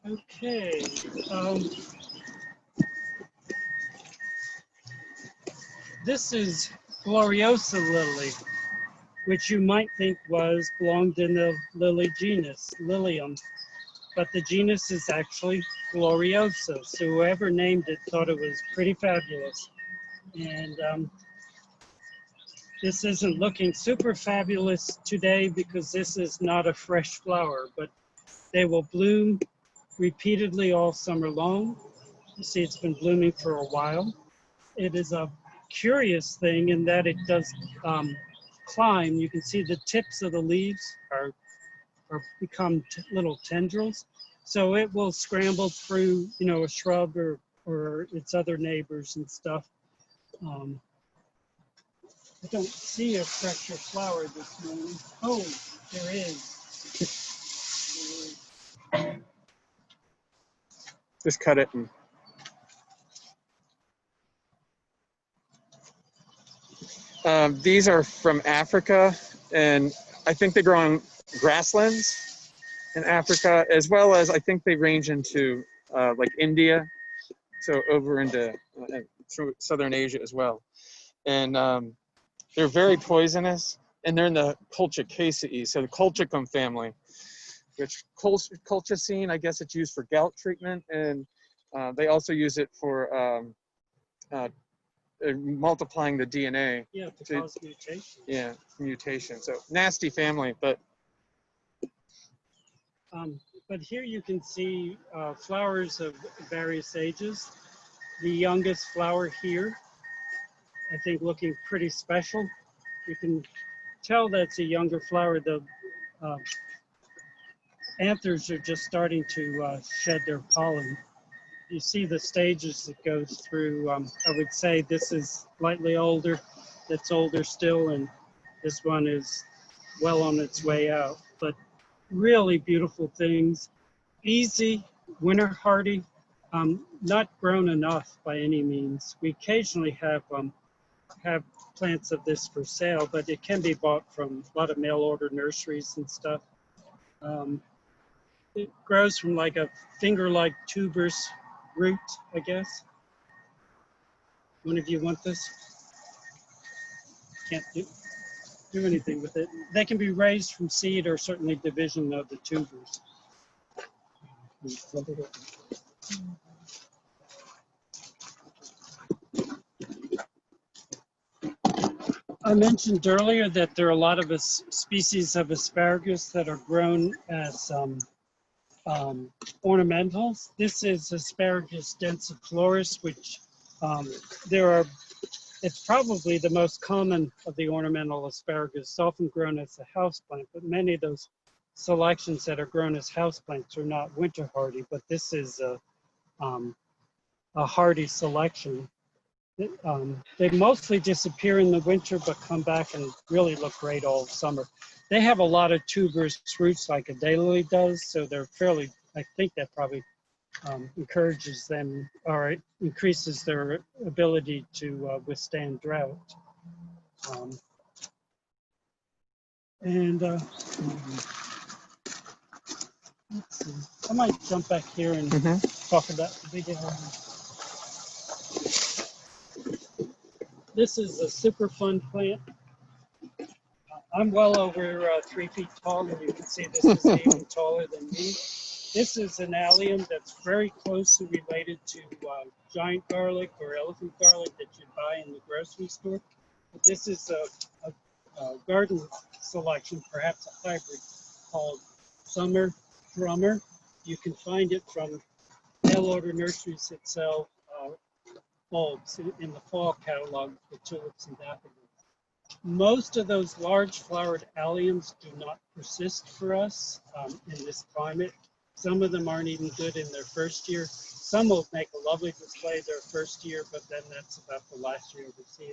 Okay. This is Glorioso Lily, which you might think belonged in the lily genus, Lilium, but the genus is actually Glorioso. So whoever named it thought it was pretty fabulous. And this isn't looking super fabulous today because this is not a fresh flower, but they will bloom repeatedly all summer long. You see it's been blooming for a while. It is a curious thing in that it does climb. You can see the tips of the leaves are become little tendrils. So it will scramble through, you know, a shrub or its other neighbors and stuff. I don't see a fresher flower this morning. Oh, there is. Just cut it. And these are from Africa, and I think they grow on grasslands in Africa, as well as I think they range into like India, so over into southern Asia as well. And they're very poisonous, and they're in the Colchicaceae, so the Colchicum family, which colchicine, I guess it's used for gout treatment, and they also use it for multiplying the DNA. Yeah, to cause mutation. Yeah, mutation. So nasty family, but. But here you can see flowers of various ages. The youngest flower here, I think looking pretty special. You can tell that's a younger flower. The anthers are just starting to shed their pollen. You see the stages it goes through. I would say this is slightly older, that's older still, and this one is well on its way out. But really beautiful things, easy, winter hardy, not grown enough by any means. We occasionally have plants of this for sale, but it can be bought from a lot of mail order nurseries and stuff. It grows from like a finger-like tuberous root, I guess. One of you want this? Can't do anything with it. They can be raised from seed or certainly division of the tubers. I mentioned earlier that there are a lot of species of asparagus that are grown as ornamentals. This is Asparagus densiflorus, which it's probably the most common of the ornamental asparagus. It's often grown as a houseplant, but many of those selections that are grown as houseplants are not winter hardy, but this is a hardy selection. They mostly disappear in the winter, but come back and really look great all summer. They have a lot of tuberous roots like a daylily does, so they're fairly, I think that probably encourages them or increases their ability to withstand drought. Let's see. I might jump back here and talk about the big area. This is a super fun plant. I'm well over 3 feet tall, and you can see this is even taller than me. This is an allium that's very closely related to giant garlic or elephant garlic that you buy in the grocery store. But this is a garden selection, perhaps a hybrid, called Summer Drummer. You can find it from mail-order nurseries that sell bulbs in the fall catalog for tulips and daffodils. Most of those large flowered alliums do not persist for us in this climate. Some of them aren't even good in their first year. Some will make a lovely display their first year, but then that's about the last year we see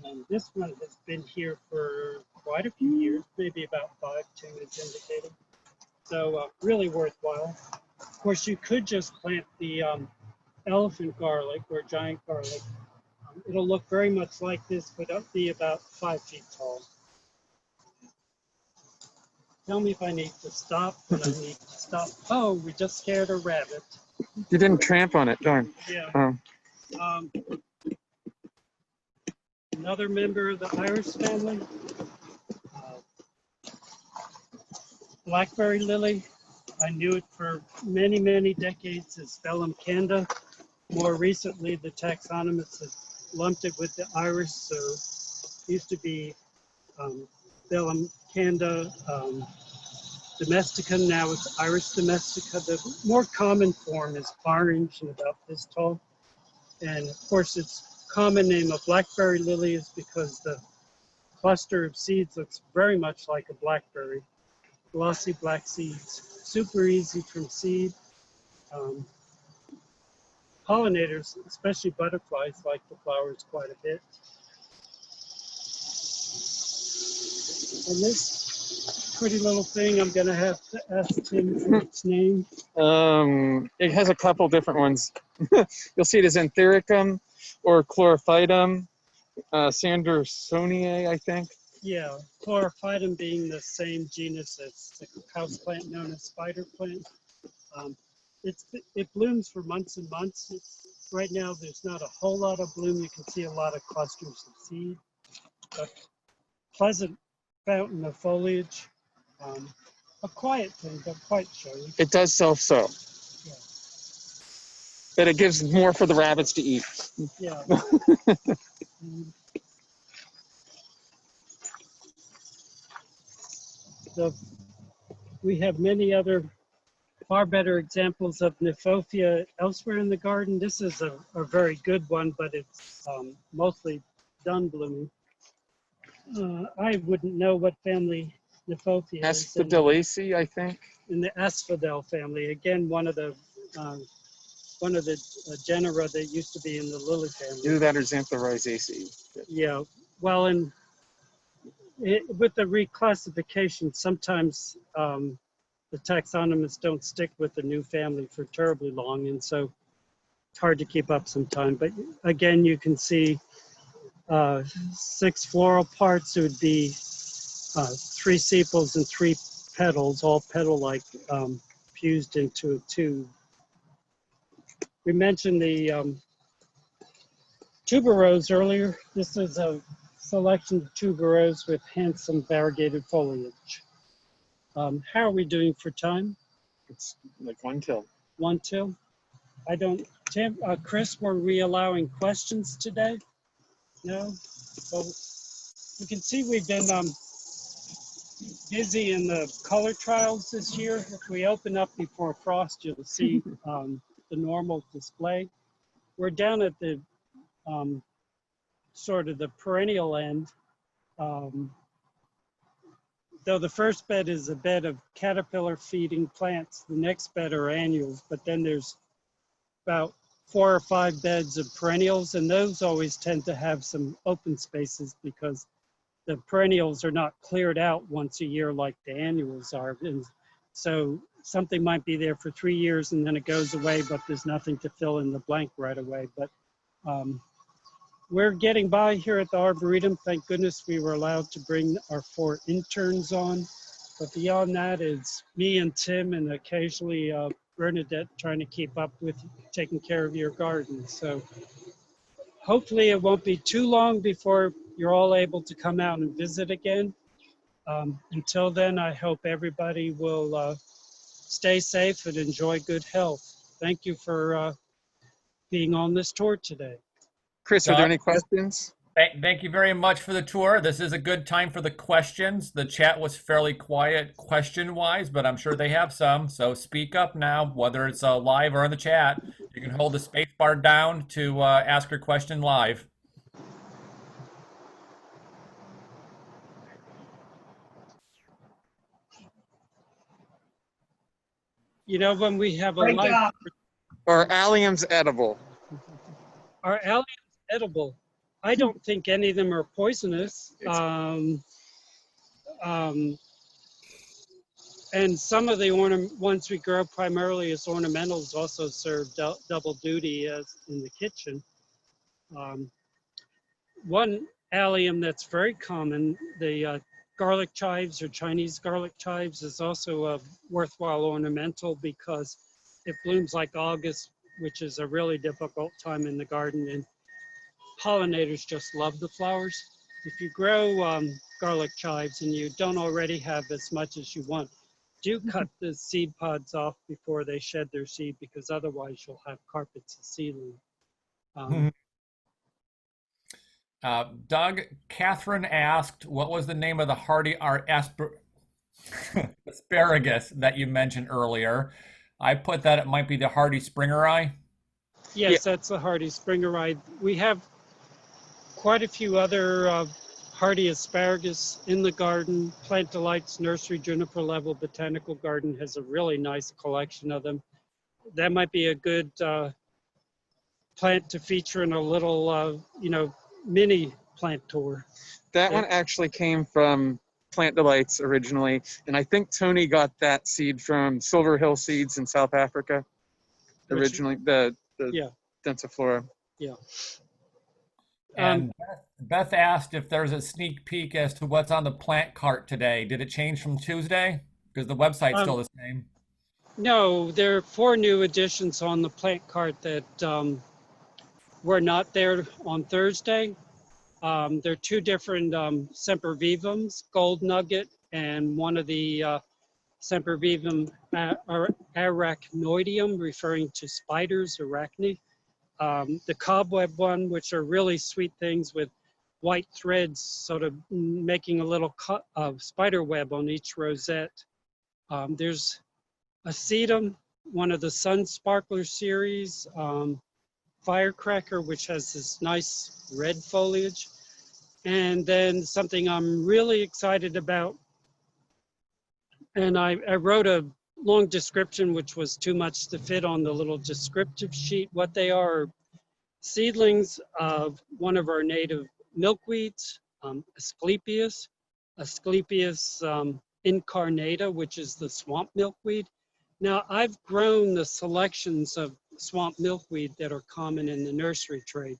them. This one has been here for quite a few years, maybe about 5, 2 is indicated. So really worthwhile. Of course, you could just plant the elephant garlic or giant garlic. It'll look very much like this, but it'll be about 5 feet tall. Tell me if I need to stop, but I need to stop. Oh, we just scared a rabbit. You didn't tramp on it, darn. Yeah. Another member of the Iris family, Blackberry Lily. I knew it for many, many decades as Velum canda. More recently, the taxonomists have lumped it with the Iris, so it used to be Velum canda domestica, now it's Iris domestica. The more common form is orange and about this tall. And of course, its common name of blackberry lily is because the cluster of seeds looks very much like a blackberry. Glossy black seeds, super easy from seed. Pollinators, especially butterflies, like the flowers quite a bit. And this pretty little thing, I'm going to have to ask Tim for its name. It has a couple different ones. You'll see it as Anthericum or Chlorophytum, Sandersoniae, I think. Yeah, Chlorophytum being the same genus as the houseplant known as spider plant. It blooms for months and months. Right now, there's not a whole lot of bloom. You can see a lot of clusters of seed. But pleasant fountain of foliage. A quiet thing, but quite showy. It does self-sow. Yeah. But it gives more for the rabbits to eat. Yeah. We have many other far better examples of Nymphophia elsewhere in the garden. This is a very good one, but it's mostly done blooming. I wouldn't know what family Nymphophia is. Asphodelaceae, I think. In the asphodel family, again, one of the genera that used to be in the lily family. Either that or Xanthorrhizaceae. Yeah, well, and with the reclassification, sometimes the taxonomists don't stick with the new family for terribly long, and so it's hard to keep up sometimes. But again, you can see 6 floral parts. It would be 3 sepals and 3 petals, all petal-like, fused into a tube. We mentioned the tuberose earlier. This is a selection of tuberose with handsome variegated foliage. How are we doing for time? It's like 1 till. 1 till? I don't, Tim, Chris, were we allowing questions today? No? Well, you can see we've been busy in the color trials this year. If we open up before frost, you'll see the normal display. We're down at the sort of the perennial end. Though the first bed is a bed of caterpillar feeding plants, the next bed are annuals, but then there's about 4 or 5 beds of perennials, and those always tend to have some open spaces because the perennials are not cleared out once a year like the annuals are. And so something might be there for 3 years and then it goes away, but there's nothing to fill in the blank right away. But we're getting by here at the Arboretum. Thank goodness we were allowed to bring our 4 interns on. But beyond that, it's me and Tim and occasionally Bernadette trying to keep up with taking care of your garden. So hopefully it won't be too long before you're all able to come out and visit again. Until then, I hope everybody will stay safe and enjoy good health. Thank you for being on this tour today. Chris, are there any questions? Thank you very much for the tour. This is a good time for the questions. The chat was fairly quiet question-wise, but I'm sure they have some. So speak up now, whether it's live or in the chat. You can hold the space bar down to ask your question live. You know, when we have a live... Are alliums edible? Are alliums edible? I don't think any of them are poisonous. And some of the ones we grow primarily as ornamentals also serve double duty as in the kitchen. One allium that's very common, the garlic chives or Chinese garlic chives, is also a worthwhile ornamental because it blooms like August, which is a really difficult time in the garden, and pollinators just love the flowers. If you grow garlic chives and you don't already have as much as you want, do cut the seed pods off before they shed their seed, because otherwise you'll have carpets of seedling. Doug, Catherine asked, what was the name of the hardy asparagus that you mentioned earlier? I put that it might be the hardy springeri. Yes, that's the hardy springeri. We have quite a few other hardy asparagus in the garden. Plant Delight's Nursery Juniper Level Botanical Garden has a really nice collection of them. That might be a good plant to feature in a little, mini plant tour. That one actually came from Plant Delights originally, and I think Tony got that seed from Silver Hill Seeds in South Africa originally, the Densiflora. Yeah. And Beth asked if there's a sneak peek as to what's on the plant cart today. Did it change from Tuesday? Because the website's still the same. No, there are 4 new additions on the plant cart that were not there on Thursday. There are 2 different sempervivums, Gold Nugget, and one of the sempervivum arachnoideum, referring to spiders, arachne. The cobweb one, which are really sweet things with white threads, sort of making a little spider web on each rosette. There's a sedum, one of the Sun Sparkler series, Firecracker, which has this nice red foliage. And then something I'm really excited about, and I wrote a long description which was too much to fit on the little descriptive sheet. What they are seedlings of one of our native milkweeds, Asclepias incarnata, which is the swamp milkweed. Now, I've grown the selections of swamp milkweed that are common in the nursery trade.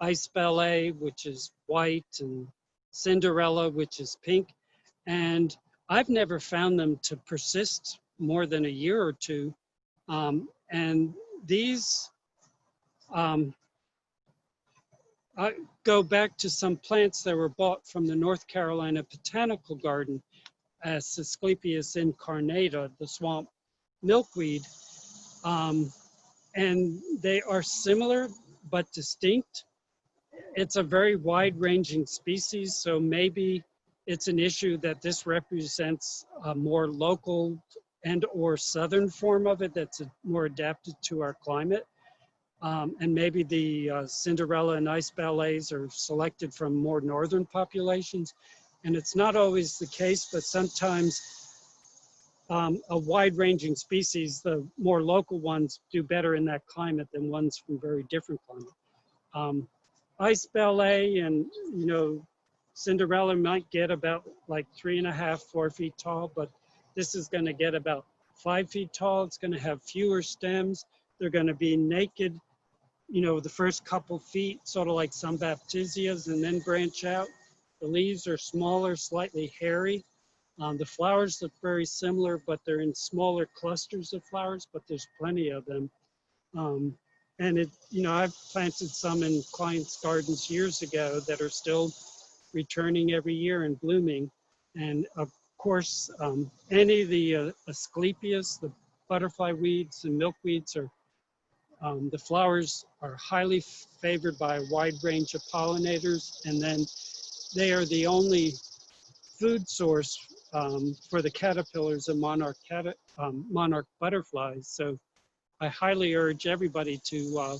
Ice Ballet, which is white, and Cinderella, which is pink. And I've never found them to persist more than a year or 2. And these I go back to some plants that were bought from the North Carolina Botanical Garden as Asclepias incarnata, the swamp milkweed. And they are similar but distinct. It's a very wide-ranging species, so maybe it's an issue that this represents a more local and or southern form of it that's more adapted to our climate. And maybe the Cinderella and Ice Ballets are selected from more northern populations. And it's not always the case, but sometimes a wide-ranging species, the more local ones do better in that climate than ones from very different climate. Ice Ballet and, Cinderella might get about like 3.5, 4 feet tall, but this is going to get about 5 feet tall. It's going to have fewer stems. They're going to be naked, the first couple feet, sort of like some baptisias, and then branch out. The leaves are smaller, slightly hairy. The flowers look very similar, but they're in smaller clusters of flowers, but there's plenty of them. And I've planted some in clients' gardens years ago that are still returning every year and blooming. And of course, any of the Asclepias, the butterfly weeds and milkweeds, the flowers are highly favored by a wide range of pollinators. And then they are the only food source for the caterpillars of monarch butterflies. So I highly urge everybody to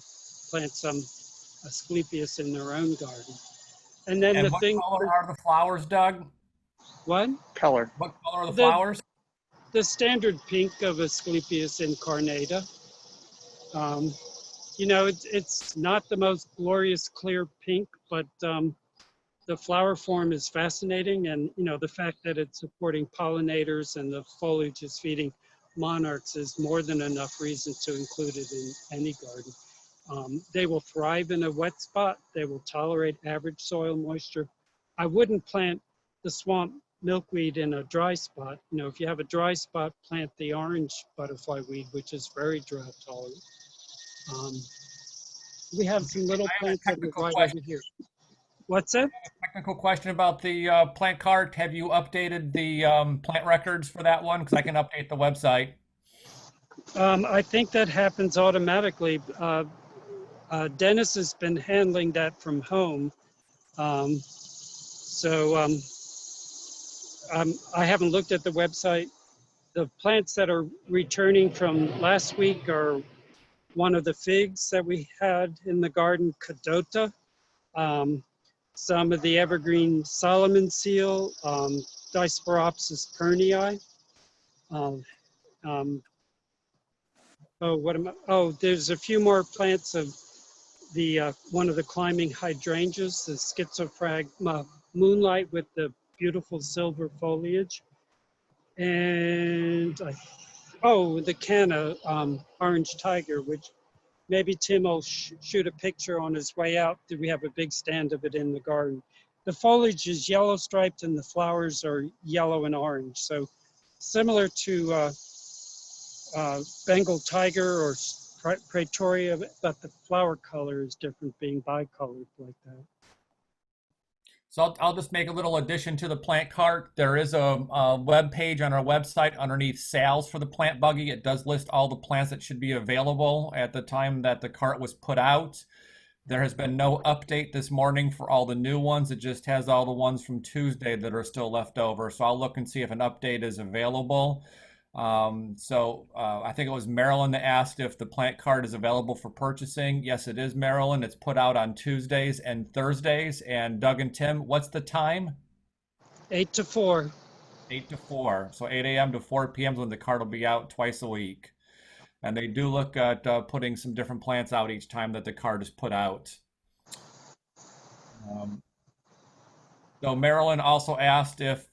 plant some Asclepias in their own garden. And then And the what thing, color are the flowers, Doug? what? Color. What color are the flowers? The standard pink of Asclepias incarnata. It's not the most glorious clear pink, but the flower form is fascinating. And, the fact that it's supporting pollinators and the foliage is feeding monarchs is more than enough reason to include it in any garden. They will thrive in a wet spot. They will tolerate average soil moisture. I wouldn't plant the swamp milkweed in a dry spot. If you have a dry spot, plant the orange butterfly weed, which is very drought tolerant. We have some little plants that are right over here. What's that? Technical question about the plant cart. Have you updated the plant records for that one? Because I can update the website. I think that happens automatically. Dennis has been handling that from home. I haven't looked at the website. The plants that are returning from last week are one of the figs that we had in the garden, Cadota. Some of the evergreen Solomon seal, Dysporopsis pernii. There's a few more plants of the one of the climbing hydrangeas, the Schizophragma moonlight with the beautiful silver foliage. And the Canna orange tiger, which maybe Tim will shoot a picture on his way out. We have a big stand of it in the garden. The foliage is yellow striped and the flowers are yellow and orange. So similar to Bengal tiger or Praetoria, but the flower color is different, being bicolored like that. So I'll just make a little addition to the plant cart. There is a web page on our website underneath sales for the plant buggy. It does list all the plants that should be available at the time that the cart was put out. There has been no update this morning for all the new ones. It just has all the ones from Tuesday that are still left over. So I'll look and see if an update is available. I think it was Marilyn that asked if the plant cart is available for purchasing. Yes, it is, Marilyn. It's put out on Tuesdays and Thursdays. And Doug and Tim, what's the time? 8 to 4. 8 to 4. So 8 a.m. to 4 p.m. is when the cart will be out twice a week. And they do look at putting some different plants out each time that the cart is put out. So Marilyn also asked if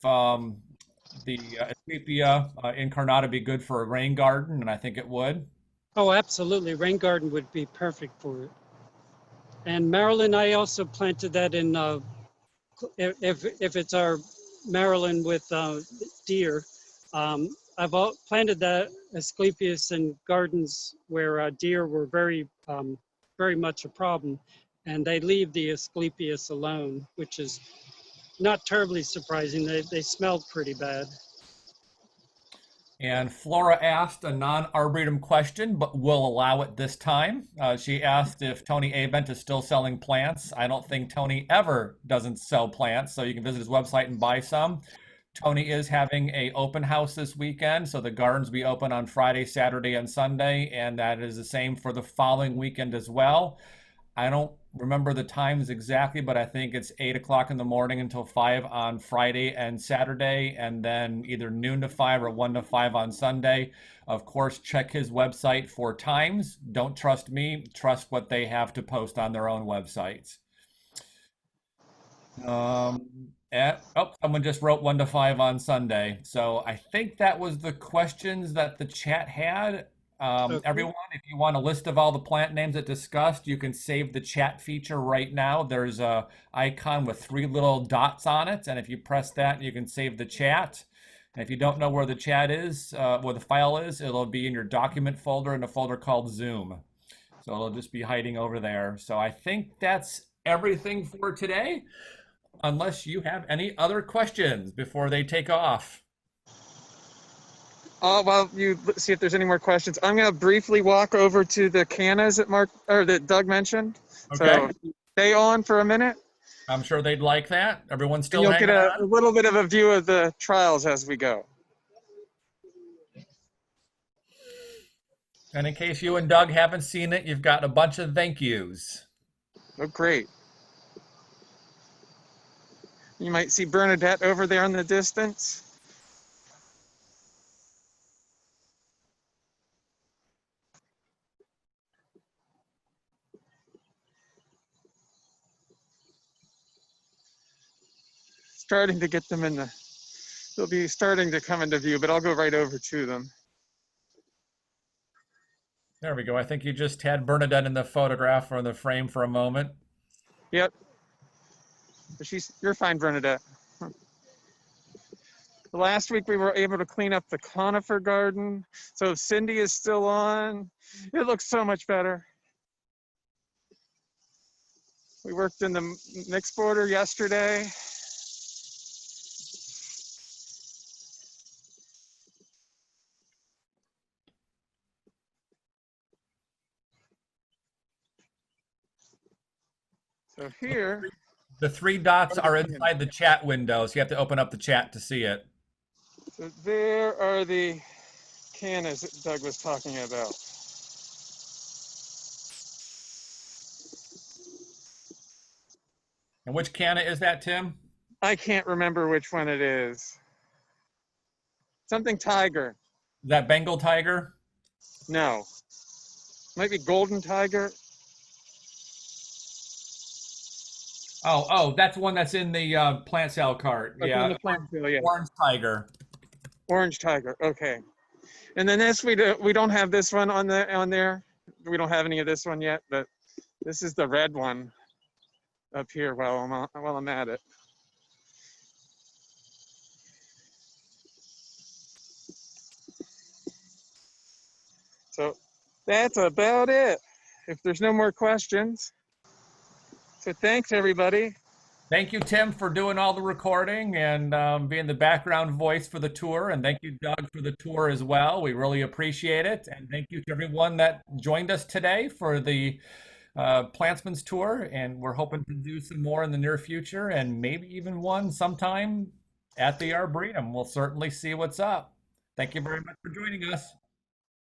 the Asclepia incarnata be good for a rain garden, and I think it would. Oh, absolutely. Rain garden would be perfect for it. And Marilyn, I also planted that in, if it's our Marilyn with deer, I've planted that Asclepias in gardens where deer were very much a problem, and they leave the Asclepias alone, which is not terribly surprising. They smelled pretty bad. And Flora asked a non-arboretum question, but will allow it this time. She asked if Tony Avent is still selling plants. I don't think Tony ever doesn't sell plants, so you can visit his website and buy some. Tony is having an open house this weekend, so the gardens will be open on Friday, Saturday, and Sunday, and that is the same for the following weekend as well. I don't remember the times exactly, but I think it's 8 o'clock in the morning until 5 on Friday and Saturday, and then either noon to 5 or 1 to 5 on Sunday. Of course, check his website for times. Don't trust me. Trust what they have to post on their own websites. Someone just wrote 1 to 5 on Sunday. So I think that was the questions that the chat had. Okay. Everyone, if you want a list of all the plant names that discussed, you can save the chat feature right now. There's a icon with 3 little dots on it, and if you press that, you can save the chat. And if you don't know where the chat is, where the file is, it'll be in your document folder in a folder called Zoom. So it'll just be hiding over there. So I think that's everything for today, unless you have any other questions before they take off. While you see if there's any more questions, I'm going to briefly walk over to the cannas that Doug mentioned. Okay. So stay on for a minute. I'm sure they'd like that. Everyone's still And you'll hanging get a on. little bit of a view of the trials as we go. And in case you and Doug haven't seen it, you've got a bunch of thank yous. Oh, great. You might see Bernadette over there in the distance. Starting to get them they'll be starting to come into view, but I'll go right over to them. There we go. I think you just had Bernadette in the photograph or in the frame for a moment. Yep. You're fine, Bernadette. Last week we were able to clean up the conifer garden. So Cindy is still on. It looks so much better. We worked in the mixed border yesterday. So here. The three dots are inside the chat window, so you have to open up the chat to see it. So there are the cannas that Doug was talking about. And which canna is that, Tim? I can't remember which one it is. Something tiger. Is that Bengal tiger? No. Might be golden tiger. Oh, that's one that's in the plant sale cart. That's Yeah. in the plant field, yeah. Orange tiger. Orange tiger. Okay. And then this we don't have this one on there. We don't have any of this one yet, but this is the red one up here while I'm at it. So that's about it. If there's no more questions. So thanks, everybody. Thank you, Tim, for doing all the recording and being the background voice for the tour. And thank you, Doug, for the tour as well. We really appreciate it. And thank you to everyone that joined us today for the Plantsman's Tour. And we're hoping to do some more in the near future and maybe even one sometime at the Arboretum. We'll certainly see what's up. Thank you very much for joining us.